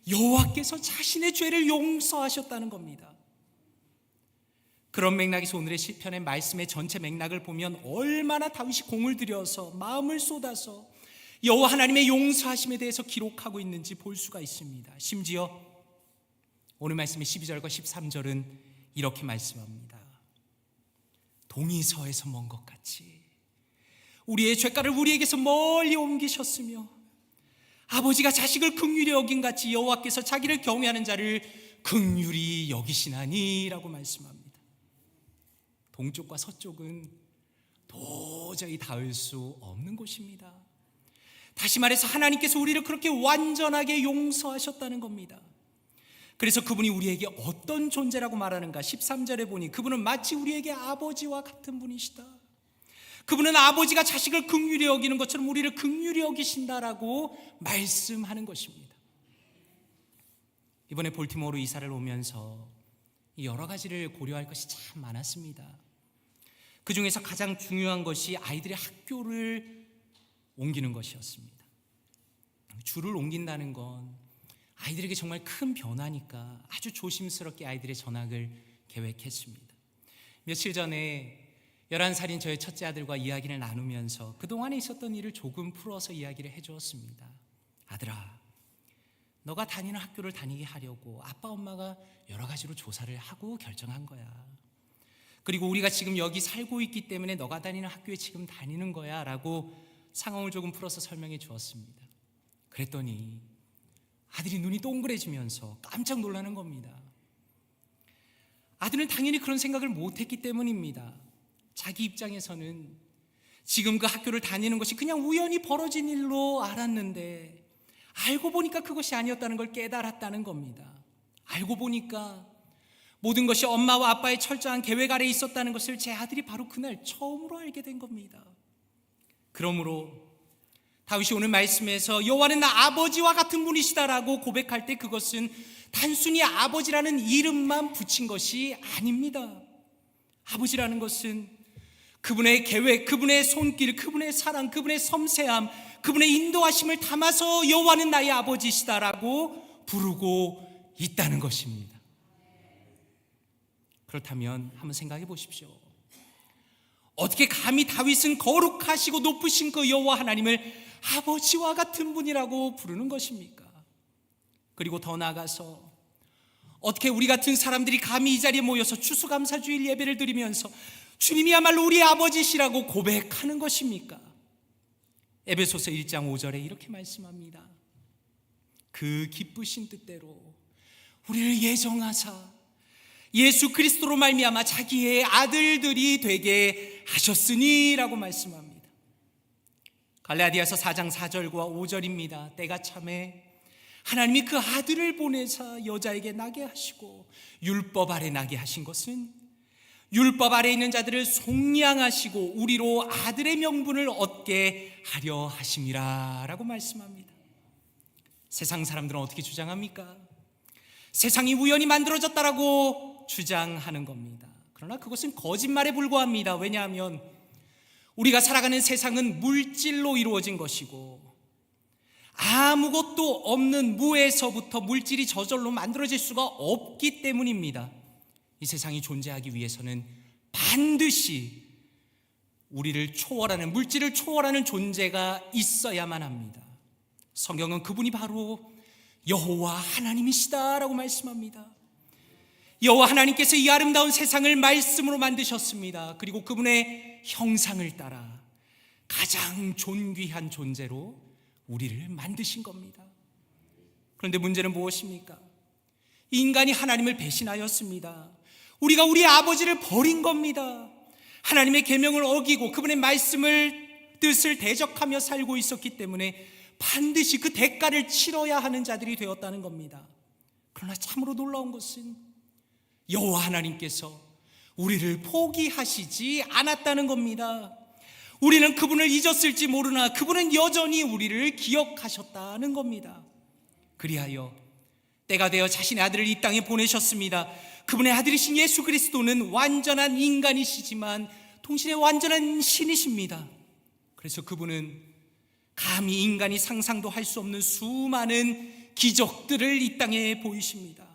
여호와께서 자신의 죄를 용서하셨다는 겁니다. 그런 맥락에서 오늘의 시편의 말씀의 전체 맥락을 보면 얼마나 다윗이 공을 들여서 마음을 쏟아서 여호와 하나님의 용서하심에 대해서 기록하고 있는지 볼 수가 있습니다. 심지어 오늘 말씀의 12절과 13절은 이렇게 말씀합니다. 동이서에서 먼 것 같이 우리의 죄가를 우리에게서 멀리 옮기셨으며 아버지가 자식을 긍휼히 여긴 같이 여호와께서 자기를 경외하는 자를 긍휼히 여기시나니 라고 말씀합니다. 동쪽과 서쪽은 도저히 닿을 수 없는 곳입니다. 다시 말해서 하나님께서 우리를 그렇게 완전하게 용서하셨다는 겁니다. 그래서 그분이 우리에게 어떤 존재라고 말하는가? 13절에 보니 그분은 마치 우리에게 아버지와 같은 분이시다. 그분은 아버지가 자식을 긍휼히 여기는 것처럼 우리를 긍휼히 여기신다라고 말씀하는 것입니다. 이번에 볼티모어로 이사를 오면서 여러 가지를 고려할 것이 참 많았습니다. 그 중에서 가장 중요한 것이 아이들의 학교를 옮기는 것이었습니다. 주를 옮긴다는 건 아이들에게 정말 큰 변화니까 아주 조심스럽게 아이들의 전학을 계획했습니다. 며칠 전에 11살인 저의 첫째 아들과 이야기를 나누면서 그동안에 있었던 일을 조금 풀어서 이야기를 해주었습니다. 아들아, 너가 다니는 학교를 다니게 하려고 아빠 엄마가 여러 가지로 조사를 하고 결정한 거야. 그리고 우리가 지금 여기 살고 있기 때문에 너가 다니는 학교에 지금 다니는 거야 라고 상황을 조금 풀어서 설명해 주었습니다. 그랬더니 아들이 눈이 동그래지면서 깜짝 놀라는 겁니다. 아들은 당연히 그런 생각을 못했기 때문입니다. 자기 입장에서는 지금 그 학교를 다니는 것이 그냥 우연히 벌어진 일로 알았는데 알고 보니까 그것이 아니었다는 걸 깨달았다는 겁니다. 알고 보니까 모든 것이 엄마와 아빠의 철저한 계획 아래에 있었다는 것을 제 아들이 바로 그날 처음으로 알게 된 겁니다. 그러므로 다윗이 오늘 말씀에서 여호와는 나 아버지와 같은 분이시다라고 고백할 때 그것은 단순히 아버지라는 이름만 붙인 것이 아닙니다. 아버지라는 것은 그분의 계획, 그분의 손길, 그분의 사랑, 그분의 섬세함, 그분의 인도하심을 담아서 여호와는 나의 아버지시다라고 부르고 있다는 것입니다. 그렇다면 한번 생각해 보십시오. 어떻게 감히 다윗은 거룩하시고 높으신 그 여호와 하나님을 아버지와 같은 분이라고 부르는 것입니까? 그리고 더 나아가서 어떻게 우리 같은 사람들이 감히 이 자리에 모여서 추수감사주일 예배를 드리면서 주님이야말로 우리의 아버지시라고 고백하는 것입니까? 에베소서 1장 5절에 이렇게 말씀합니다. 그 기쁘신 뜻대로 우리를 예정하사 예수 그리스도로 말미암아 자기의 아들들이 되게 하셨으니라고 말씀합니다. 갈라디아서 4장 4절과 5절입니다. 때가 참에 하나님이 그 아들을 보내사 여자에게 나게 하시고 율법 아래 나게 하신 것은 율법 아래 있는 자들을 속량하시고 우리로 아들의 명분을 얻게 하려 하심이라 라고 말씀합니다. 세상 사람들은 어떻게 주장합니까? 세상이 우연히 만들어졌다라고 주장하는 겁니다. 그러나 그것은 거짓말에 불과합니다. 왜냐하면 우리가 살아가는 세상은 물질로 이루어진 것이고 아무것도 없는 무에서부터 물질이 저절로 만들어질 수가 없기 때문입니다. 이 세상이 존재하기 위해서는 반드시 우리를 초월하는, 물질을 초월하는 존재가 있어야만 합니다. 성경은 그분이 바로 여호와 하나님이시다라고 말씀합니다. 여호와 하나님께서 이 아름다운 세상을 말씀으로 만드셨습니다. 그리고 그분의 형상을 따라 가장 존귀한 존재로 우리를 만드신 겁니다. 그런데 문제는 무엇입니까? 인간이 하나님을 배신하였습니다. 우리가 우리 아버지를 버린 겁니다. 하나님의 계명을 어기고 그분의 말씀을 뜻을 대적하며 살고 있었기 때문에 반드시 그 대가를 치러야 하는 자들이 되었다는 겁니다. 그러나 참으로 놀라운 것은 여호와 하나님께서 우리를 포기하시지 않았다는 겁니다. 우리는 그분을 잊었을지 모르나 그분은 여전히 우리를 기억하셨다는 겁니다. 그리하여 때가 되어 자신의 아들을 이 땅에 보내셨습니다. 그분의 아들이신 예수 그리스도는 완전한 인간이시지만 동시에 완전한 신이십니다. 그래서 그분은 감히 인간이 상상도 할 수 없는 수많은 기적들을 이 땅에 보이십니다.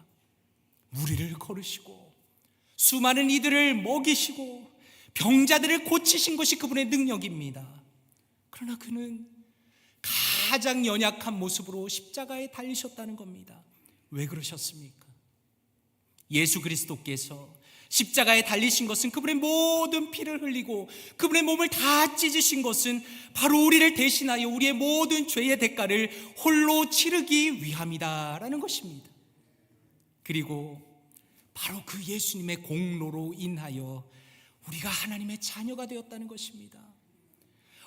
무리를 걸으시고 수많은 이들을 먹이시고 병자들을 고치신 것이 그분의 능력입니다. 그러나 그는 가장 연약한 모습으로 십자가에 달리셨다는 겁니다. 왜 그러셨습니까? 예수 그리스도께서 십자가에 달리신 것은 그분의 모든 피를 흘리고 그분의 몸을 다 찢으신 것은 바로 우리를 대신하여 우리의 모든 죄의 대가를 홀로 치르기 위함이다라는 것입니다. 그리고 바로 그 예수님의 공로로 인하여 우리가 하나님의 자녀가 되었다는 것입니다.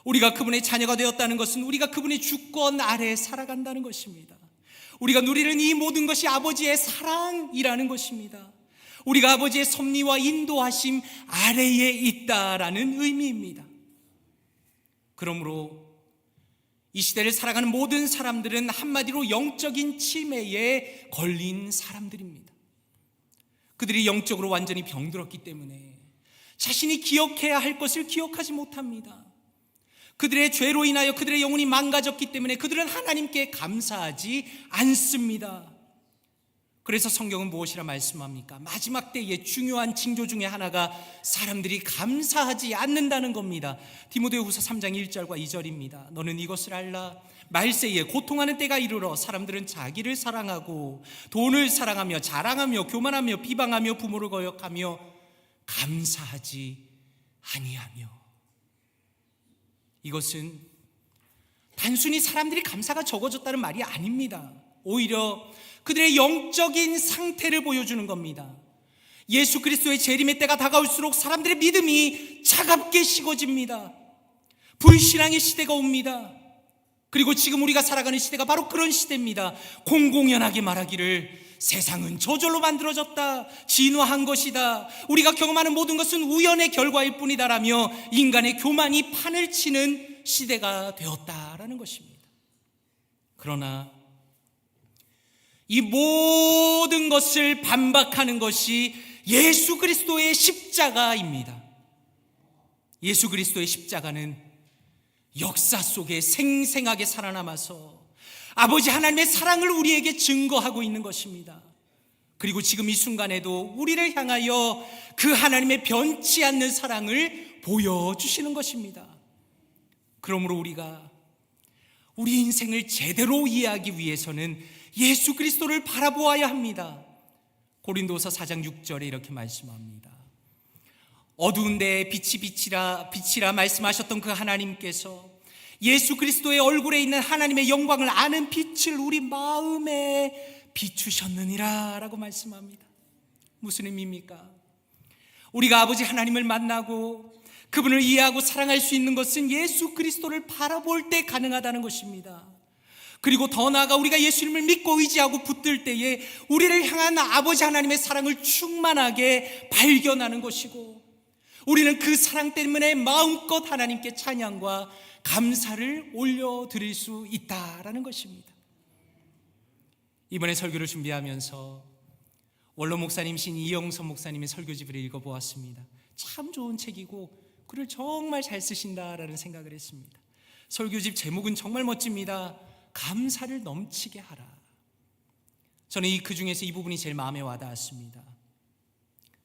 우리가 그분의 자녀가 되었다는 것은 우리가 그분의 주권 아래 살아간다는 것입니다. 우리가 누리는 이 모든 것이 아버지의 사랑이라는 것입니다. 우리가 아버지의 섭리와 인도하심 아래에 있다라는 의미입니다. 그러므로 이 시대를 살아가는 모든 사람들은 한마디로 영적인 치매에 걸린 사람들입니다. 그들이 영적으로 완전히 병들었기 때문에 자신이 기억해야 할 것을 기억하지 못합니다. 그들의 죄로 인하여 그들의 영혼이 망가졌기 때문에 그들은 하나님께 감사하지 않습니다. 그래서 성경은 무엇이라 말씀합니까? 마지막 때의 중요한 징조 중에 하나가 사람들이 감사하지 않는다는 겁니다. 디모데후서 3장 1절과 2절입니다. 너는 이것을 알라. 말세에 고통하는 때가 이르러 사람들은 자기를 사랑하고 돈을 사랑하며 자랑하며 교만하며 비방하며 부모를 거역하며 감사하지 아니하며. 이것은 단순히 사람들이 감사가 적어졌다는 말이 아닙니다. 오히려 그들의 영적인 상태를 보여주는 겁니다. 예수 그리스도의 재림의 때가 다가올수록 사람들의 믿음이 차갑게 식어집니다. 불신앙의 시대가 옵니다. 그리고 지금 우리가 살아가는 시대가 바로 그런 시대입니다. 공공연하게 말하기를 세상은 저절로 만들어졌다, 진화한 것이다, 우리가 경험하는 모든 것은 우연의 결과일 뿐이다라며 인간의 교만이 판을 치는 시대가 되었다라는 것입니다. 그러나 이 모든 것을 반박하는 것이 예수 그리스도의 십자가입니다. 예수 그리스도의 십자가는 역사 속에 생생하게 살아남아서 아버지 하나님의 사랑을 우리에게 증거하고 있는 것입니다. 그리고 지금 이 순간에도 우리를 향하여 그 하나님의 변치 않는 사랑을 보여주시는 것입니다. 그러므로 우리가 우리 인생을 제대로 이해하기 위해서는 예수 그리스도를 바라보아야 합니다. 고린도서 4장 6절에 이렇게 말씀합니다. 어두운 데에 빛이 빛이라 말씀하셨던 그 하나님께서 예수 그리스도의 얼굴에 있는 하나님의 영광을 아는 빛을 우리 마음에 비추셨느니라 라고 말씀합니다. 무슨 의미입니까? 우리가 아버지 하나님을 만나고 그분을 이해하고 사랑할 수 있는 것은 예수 그리스도를 바라볼 때 가능하다는 것입니다. 그리고 더 나아가 우리가 예수님을 믿고 의지하고 붙들 때에 우리를 향한 아버지 하나님의 사랑을 충만하게 발견하는 것이고, 우리는 그 사랑 때문에 마음껏 하나님께 찬양과 감사를 올려드릴 수 있다라는 것입니다. 이번에 설교를 준비하면서 원로 목사님이신 이영선 목사님의 설교집을 읽어보았습니다. 참 좋은 책이고 글을 정말 잘 쓰신다라는 생각을 했습니다. 설교집 제목은 정말 멋집니다. 감사를 넘치게 하라. 저는 그 중에서 이 부분이 제일 마음에 와닿았습니다.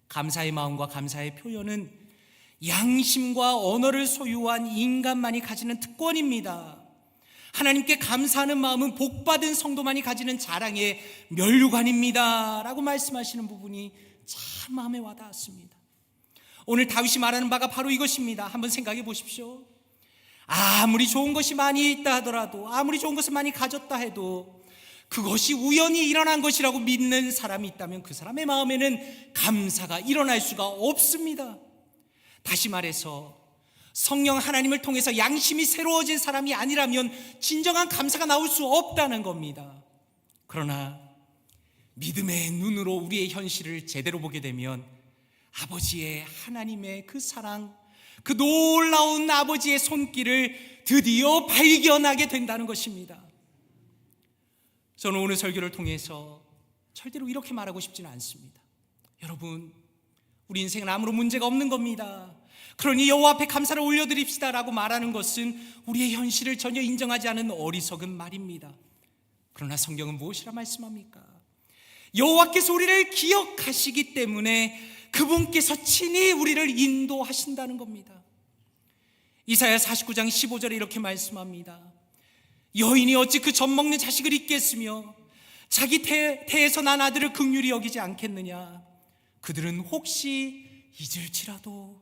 감사의 마음과 감사의 표현은 양심과 언어를 소유한 인간만이 가지는 특권입니다. 하나님께 감사하는 마음은 복받은 성도만이 가지는 자랑의 면류관입니다 라고 말씀하시는 부분이 참 마음에 와닿았습니다. 오늘 다윗이 말하는 바가 바로 이것입니다. 한번 생각해 보십시오. 아무리 좋은 것이 많이 있다 하더라도, 아무리 좋은 것을 많이 가졌다 해도 그것이 우연히 일어난 것이라고 믿는 사람이 있다면 그 사람의 마음에는 감사가 일어날 수가 없습니다. 다시 말해서 성령 하나님을 통해서 양심이 새로워진 사람이 아니라면 진정한 감사가 나올 수 없다는 겁니다. 그러나 믿음의 눈으로 우리의 현실을 제대로 보게 되면 아버지의 하나님의 그 사랑, 그 놀라운 아버지의 손길을 드디어 발견하게 된다는 것입니다. 저는 오늘 설교를 통해서 절대로 이렇게 말하고 싶지는 않습니다. 여러분, 우리 인생은 아무런 문제가 없는 겁니다. 그러니 여호와 앞에 감사를 올려드립시다라고 말하는 것은 우리의 현실을 전혀 인정하지 않은 어리석은 말입니다. 그러나 성경은 무엇이라 말씀합니까? 여호와께서 우리를 기억하시기 때문에 그분께서 친히 우리를 인도하신다는 겁니다. 이사야 49장 15절에 이렇게 말씀합니다. 여인이 어찌 그 젖먹는 자식을 잊겠으며 자기 태에서 난 아들을 긍휼히 여기지 않겠느냐. 그들은 혹시 잊을지라도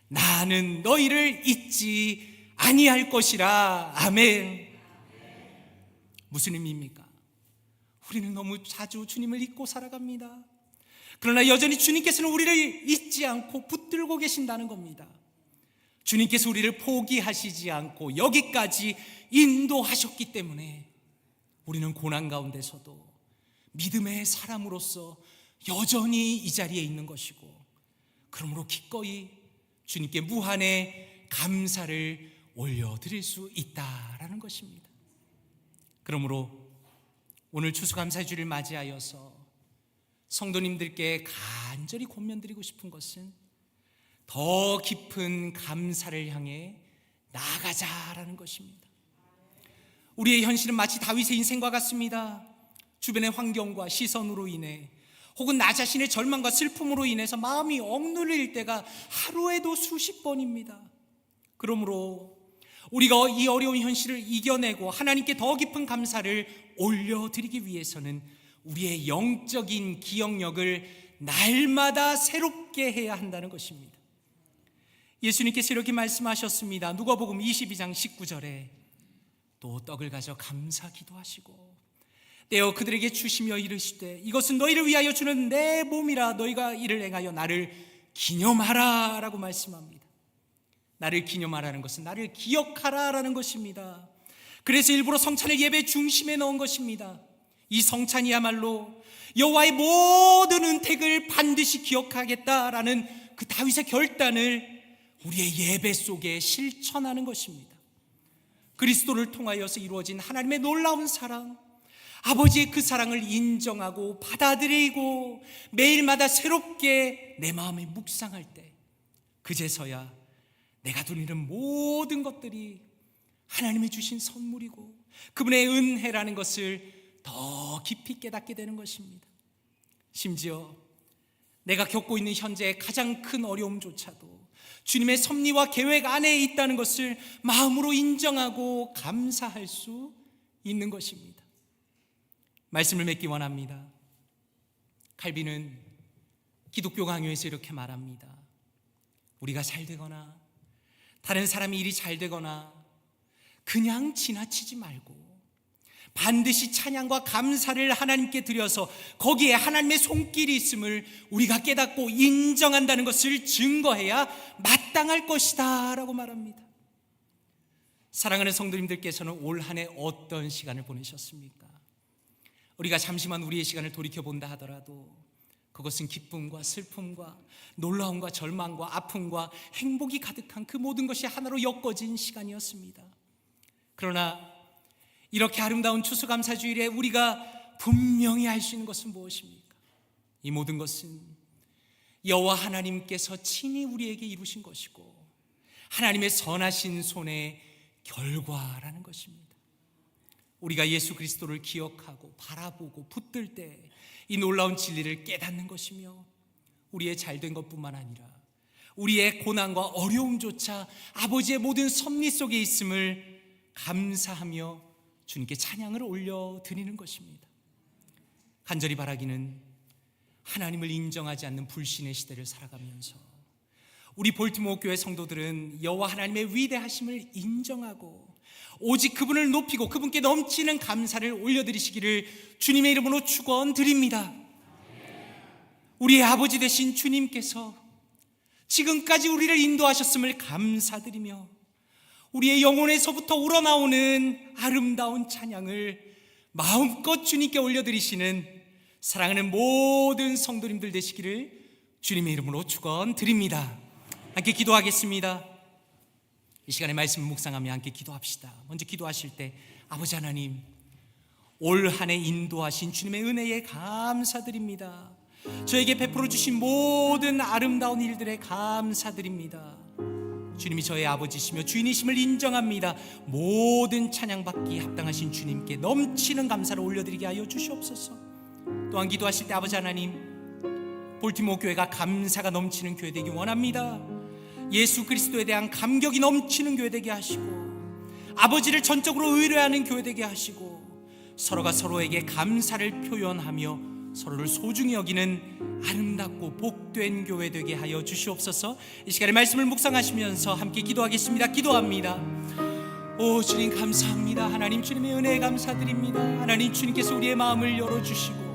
나는 너희를 잊지 아니할 것이라. 아멘. 무슨 의미입니까? 우리는 너무 자주 주님을 잊고 살아갑니다. 그러나 여전히 주님께서는 우리를 잊지 않고 붙들고 계신다는 겁니다. 주님께서 우리를 포기하시지 않고 여기까지 인도하셨기 때문에 우리는 고난 가운데서도 믿음의 사람으로서 여전히 이 자리에 있는 것이고, 그러므로 기꺼이 주님께 무한의 감사를 올려드릴 수 있다라는 것입니다. 그러므로 오늘 추수감사의 주를 맞이하여서 성도님들께 간절히 권면드리고 싶은 것은 더 깊은 감사를 향해 나아가자라는 것입니다. 우리의 현실은 마치 다윗의 인생과 같습니다. 주변의 환경과 시선으로 인해 혹은 나 자신의 절망과 슬픔으로 인해서 마음이 억눌릴 때가 하루에도 수십 번입니다. 그러므로 우리가 이 어려운 현실을 이겨내고 하나님께 더 깊은 감사를 올려드리기 위해서는 우리의 영적인 기억력을 날마다 새롭게 해야 한다는 것입니다. 예수님께서 이렇게 말씀하셨습니다. 누가복음 22장 19절에 또 떡을 가져 감사 기도하시고 떼어 그들에게 주시며 이르시되 이것은 너희를 위하여 주는 내 몸이라 너희가 이를 행하여 나를 기념하라 라고 말씀합니다. 나를 기념하라는 것은 나를 기억하라라는 것입니다. 그래서 일부러 성찬을 예배 중심에 넣은 것입니다. 이 성찬이야말로 여호와의 모든 은택을 반드시 기억하겠다라는 그 다윗의 결단을 우리의 예배 속에 실천하는 것입니다. 그리스도를 통하여서 이루어진 하나님의 놀라운 사랑, 아버지의 그 사랑을 인정하고 받아들이고 매일마다 새롭게 내 마음에 묵상할 때 그제서야 내가 누리는 모든 것들이 하나님이 주신 선물이고 그분의 은혜라는 것을 더 깊이 깨닫게 되는 것입니다. 심지어 내가 겪고 있는 현재의 가장 큰 어려움조차도 주님의 섭리와 계획 안에 있다는 것을 마음으로 인정하고 감사할 수 있는 것입니다. 말씀을 맺기 원합니다. 칼빈은 기독교 강요에서 이렇게 말합니다. 우리가 잘 되거나 다른 사람이 일이 잘 되거나 그냥 지나치지 말고 반드시 찬양과 감사를 하나님께 드려서 거기에 하나님의 손길이 있음을 우리가 깨닫고 인정한다는 것을 증거해야 마땅할 것이다 라고 말합니다. 사랑하는 성도님들께서는 올 한 해 어떤 시간을 보내셨습니까? 우리가 잠시만 우리의 시간을 돌이켜본다 하더라도 그것은 기쁨과 슬픔과 놀라움과 절망과 아픔과 행복이 가득한 그 모든 것이 하나로 엮어진 시간이었습니다. 그러나 이렇게 아름다운 추수감사주일에 우리가 분명히 알 수 있는 것은 무엇입니까? 이 모든 것은 여호와 하나님께서 친히 우리에게 이루신 것이고 하나님의 선하신 손의 결과라는 것입니다. 우리가 예수 그리스도를 기억하고 바라보고 붙들 때 이 놀라운 진리를 깨닫는 것이며 우리의 잘된 것뿐만 아니라 우리의 고난과 어려움조차 아버지의 모든 섭리 속에 있음을 감사하며 주님께 찬양을 올려드리는 것입니다. 간절히 바라기는 하나님을 인정하지 않는 불신의 시대를 살아가면서 우리 볼티모어 교회 성도들은 여호와 하나님의 위대하심을 인정하고 오직 그분을 높이고 그분께 넘치는 감사를 올려드리시기를 주님의 이름으로 축원드립니다. 우리의 아버지 되신 주님께서 지금까지 우리를 인도하셨음을 감사드리며 우리의 영혼에서부터 우러나오는 아름다운 찬양을 마음껏 주님께 올려드리시는 사랑하는 모든 성도님들 되시기를 주님의 이름으로 축원드립니다. 함께 기도하겠습니다. 이 시간에 말씀을 묵상하며 함께 기도합시다. 먼저 기도하실 때 아버지 하나님, 올 한 해 인도하신 주님의 은혜에 감사드립니다. 저에게 베풀어 주신 모든 아름다운 일들에 감사드립니다. 주님이 저의 아버지시며 주인이심을 인정합니다. 모든 찬양받기 합당하신 주님께 넘치는 감사를 올려드리게 하여 주시옵소서. 또한 기도하실 때 아버지 하나님, 볼티모어 교회가 감사가 넘치는 교회 되기 원합니다. 예수 그리스도에 대한 감격이 넘치는 교회 되게 하시고 아버지를 전적으로 의뢰하는 교회 되게 하시고 서로가 서로에게 감사를 표현하며 서로를 소중히 여기는 아름답고 복된 교회 되게 하여 주시옵소서. 이 시간에 말씀을 묵상하시면서 함께 기도하겠습니다. 기도합니다. 오 주님 감사합니다. 하나님 주님의 은혜에 감사드립니다. 하나님 주님께서 우리의 마음을 열어주시고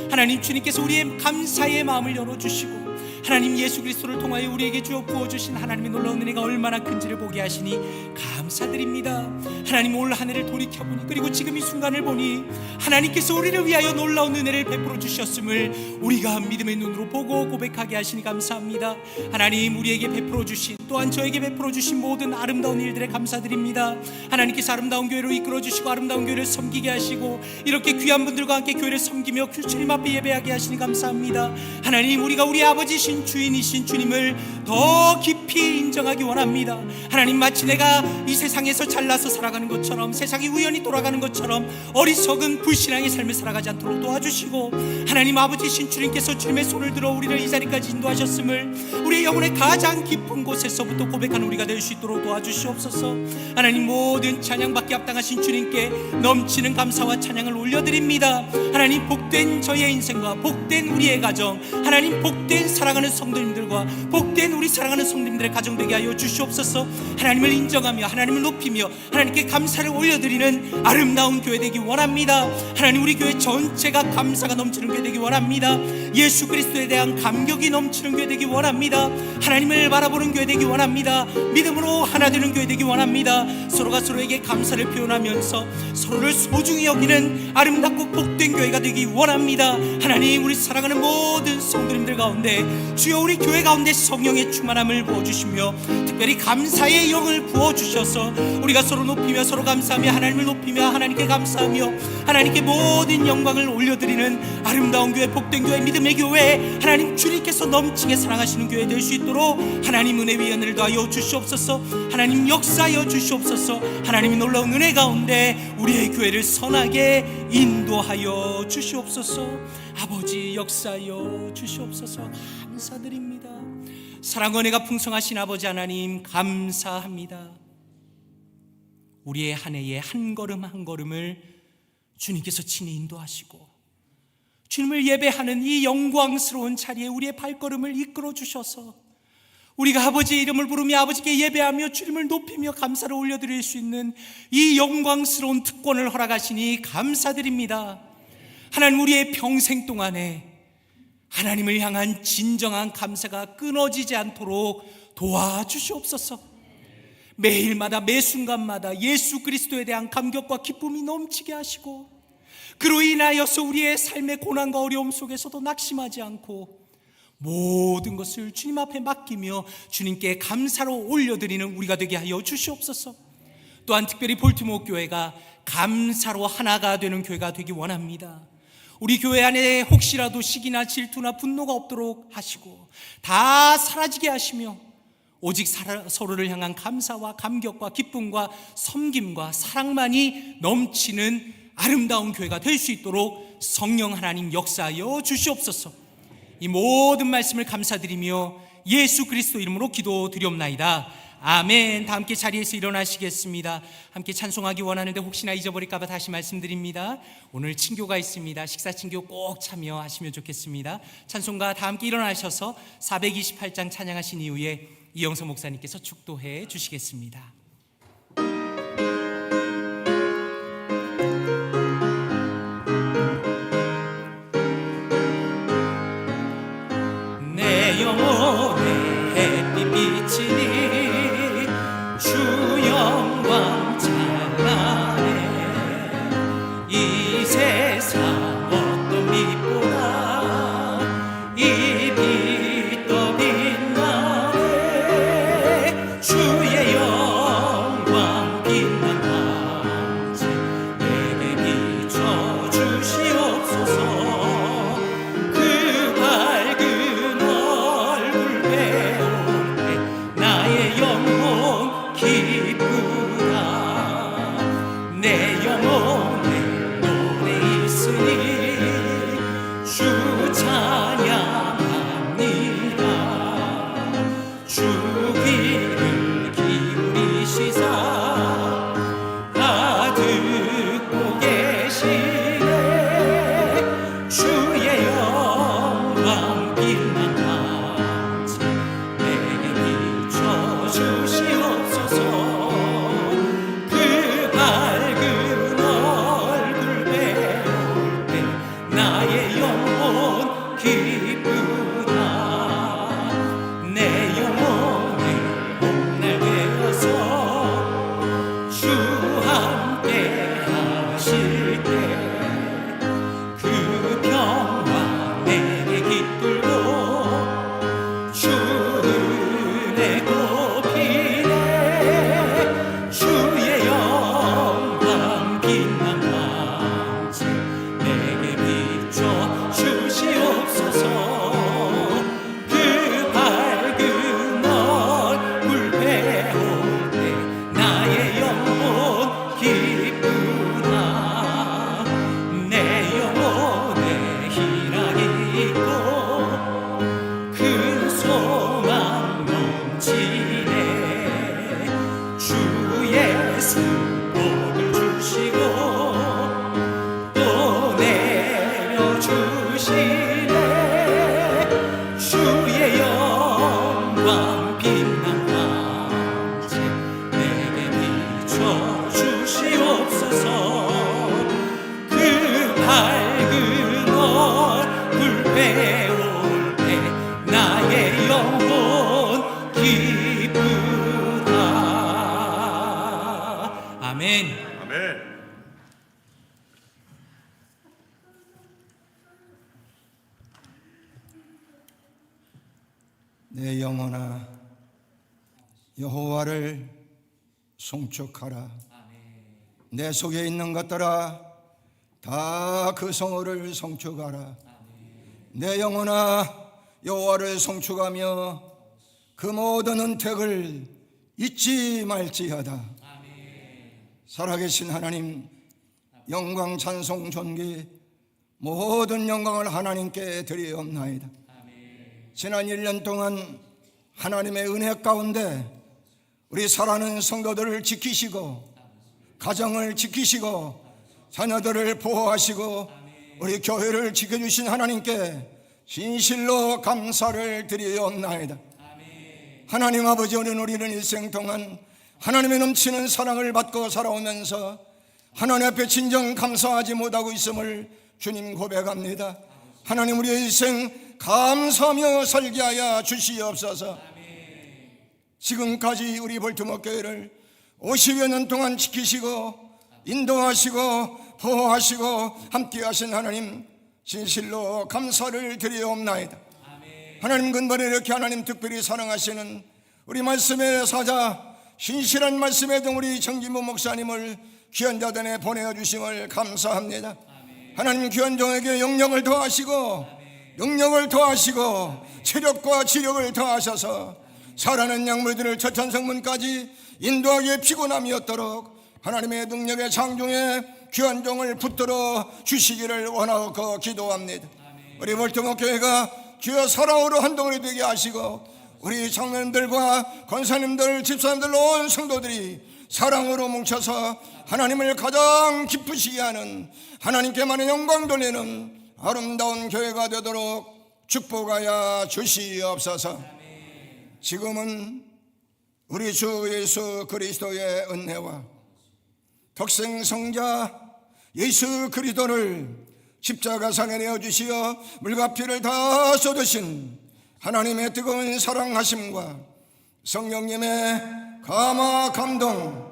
하나님 주님께서 우리의 감사의 마음을 열어주시고 하나님 예수 그리스도를 통하여 우리에게 주어 부어주신 하나님의 놀라운 은혜가 얼마나 큰지를 보게 하시니 감사드립니다. 하나님 올 한 해를 돌이켜보니 그리고 지금 이 순간을 보니 하나님께서 우리를 위하여 놀라운 은혜를 베풀어 주셨음을 우리가 믿음의 눈으로 보고 고백하게 하시니 감사합니다. 하나님 우리에게 베풀어 주신 또한 저에게 베풀어 주신 모든 아름다운 일들에 감사드립니다. 하나님께서 아름다운 교회로 이끌어 주시고 아름다운 교회를 섬기게 하시고 이렇게 귀한 분들과 함께 교회를 섬기며 주님 앞에 예배하게 하시니 감사합니다. 하나님, 우리가 우리 아버지신 주인이신 주님을 더 깊이 인정하기 원합니다. 하나님, 마치 내가 이 세상에서 잘나서 살아가는 것처럼, 세상이 우연히 돌아가는 것처럼 어리석은 불신앙의 삶을 살아가지 않도록 도와주시고, 하나님 아버지신 주님께서 주님의 손을 들어 우리를 이 자리까지 인도하셨음을 우리의 영혼의 가장 깊은 곳에서부터 고백하는 우리가 될 수 있도록 도와주시옵소서. 하나님, 모든 찬양받기 합당하신 주님께 넘치는 감사와 찬양을 올려드립니다. 하나님, 복된 저의 인생과 복된 우리의 가정, 하나님 복된 사랑하는 성도님들과 복된 우리 사랑하는 성도님들의 가정 되게 하여 주시옵소서. 하나님을 인정하며 하나님을 높이며 하나님께 감사를 올려드리는 아름다운 교회 되기 원합니다. 하나님, 우리 교회 전체가 감사가 넘치는 교회 되기 원합니다. 예수 그리스도에 대한 감격이 넘치는 교회 되기 원합니다. 하나님을 바라보는 교회 되기 원합니다. 믿음으로 하나 되는 교회 되기 원합니다. 서로가 서로에게 감사를 표현하면서 서로를 소중히 여기는 아름답고 복된 교회가 되기 원합니다. 하나님, 우리 사랑하는 모든 성도님들 가운데 주여 우리 교회 가운데 성령의 충만함을 부어주시며 특별히 감사의 영을 부어주셔서 우리가 서로 높이며 서로 감사하며 하나님을 높이며 하나님께 감사하며 하나님께 모든 영광을 올려드리는 아름다운 교회, 복된 교회, 믿음의 교회, 하나님 주님께서 넘치게 사랑하시는 교회 될 수 있도록 하나님 은혜 위에 은혜를 더하여 주시옵소서. 하나님 역사하여 주시옵소서. 하나님의 놀라운 은혜 가운데 우리의 교회를 선하게 인도하여 주시옵소서. 아버지 역사하여 주시옵소서. 감사드립니다. 사랑과 은혜가 풍성하신 아버지 하나님 감사합니다. 우리의 한 해의 한 걸음 한 걸음을 주님께서 친히 인도하시고 주님을 예배하는 이 영광스러운 자리에 우리의 발걸음을 이끌어 주셔서 우리가 아버지의 이름을 부르며 아버지께 예배하며 주님을 높이며 감사를 올려드릴 수 있는 이 영광스러운 특권을 허락하시니 감사드립니다. 하나님, 우리의 평생 동안에 하나님을 향한 진정한 감사가 끊어지지 않도록 도와주시옵소서. 매일마다 매순간마다 예수 그리스도에 대한 감격과 기쁨이 넘치게 하시고 그로 인하여서 우리의 삶의 고난과 어려움 속에서도 낙심하지 않고 모든 것을 주님 앞에 맡기며 주님께 감사로 올려드리는 우리가 되게 하여 주시옵소서. 또한 특별히 볼티모어 교회가 감사로 하나가 되는 교회가 되기 원합니다. 우리 교회 안에 혹시라도 시기나 질투나 분노가 없도록 하시고 다 사라지게 하시며 오직 서로를 향한 감사와 감격과 기쁨과 섬김과 사랑만이 넘치는 아름다운 교회가 될 수 있도록 성령 하나님 역사하여 주시옵소서. 이 모든 말씀을 감사드리며 예수 그리스도 이름으로 기도드리옵나이다. 아멘. 다 함께 자리에서 일어나시겠습니다. 함께 찬송하기 원하는데 혹시나 잊어버릴까 봐 다시 말씀드립니다. 오늘 친교가 있습니다. 식사 친교 꼭 참여하시면 좋겠습니다. 찬송가 다 함께 일어나셔서 428장 찬양하신 이후에 이영서 목사님께서 축도해 주시겠습니다. 내 영혼의 햇빛 비치니 주 영광 찬란해. 이 세상 어떤 빛보다 이 빛 더 빛나네. 주의 영광 빛난 밤새 내게 비춰 주시옵소서. 그 밝은 얼굴 배울 때 나의 영혼 기쁘다. 내 영혼에 노래 있으니 주 찬양합니다. 주 귀를 기울이시사 다 듣고 계시네. 주의 영광 빛난 밤새 내게 비춰 주시옵소서. 그 밝은 얼굴 배울 때 나의 영혼 기쁘다. 내 영혼의 복날 되어서 주 함께 하실 때 그 평화 내게 깃들고 주 은혜 고 주시네. 주의 영광 빛난 황제 내게 비춰 주시옵소서. 그 밝은 얼굴 배울 때 나의 영혼 기쁘다. 아멘. 아멘. 내 영혼아 여호와를 송축하라. 내 속에 있는 것들아 다 그 성호를 송축하라. 내 영혼아 여호와를 송축하며 그 모든 은택을 잊지 말지어다. 살아계신 하나님, 영광 찬송 존귀 모든 영광을 하나님께 드리옵나이다. 지난 1년 동안 하나님의 은혜 가운데 우리 사랑하는 성도들을 지키시고 가정을 지키시고 자녀들을 보호하시고 우리 교회를 지켜주신 하나님께 진실로 감사를 드리옵나이다. 하나님 아버지, 우리는 일생 동안 하나님의 넘치는 사랑을 받고 살아오면서 하나님 앞에 진정 감사하지 못하고 있음을 주님 고백합니다. 하나님, 우리의 일생 감사하며 살게 하여 주시옵소서. 지금까지 우리 볼트모 교회를 50여 년 동안 지키시고 인도하시고 보호하시고 함께 하신 하나님, 진실로 감사를 드리옵나이다. 하나님, 근본에 이렇게 하나님 특별히 사랑하시는 우리 말씀의 사자, 신실한 말씀의 등 우리 정진모 목사님을 귀한 자단에 보내주심을 감사합니다. 하나님, 귀한 종에게 영력을 더하시고 능력을 더하시고 체력과 지력을 더하셔서 살아난 약물들을 처천성문까지 인도하기에 피곤함이 없도록 하나님의 능력의 장중에 귀한 종을 붙들어 주시기를 원하고 기도합니다. 우리 볼트모 교회가 주여 사랑으로 한동이 되게 하시고 우리 장로님들과 권사님들, 집사님들, 온 성도들이 사랑으로 뭉쳐서 하나님을 가장 기쁘시게 하는, 하나님께만의 영광 돌리는 아름다운 교회가 되도록 축복하여 주시옵소서. 지금은 우리 주 예수 그리스도의 은혜와 독생성자 예수 그리스도를 십자가상에 내어주시어 물과 피를 다 쏟으신 하나님의 뜨거운 사랑하심과 성령님의 감화 감동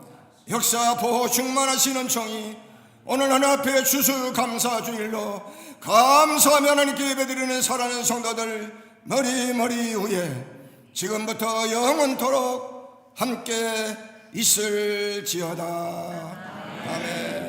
역사 보호 충만하시는 총이 오늘 하나 앞에 추수감사 주일로 감사하며 하나님께 예배드리는 사랑하는 성도들 머리 위에 지금부터 영원토록 함께 있을지어다. 아멘.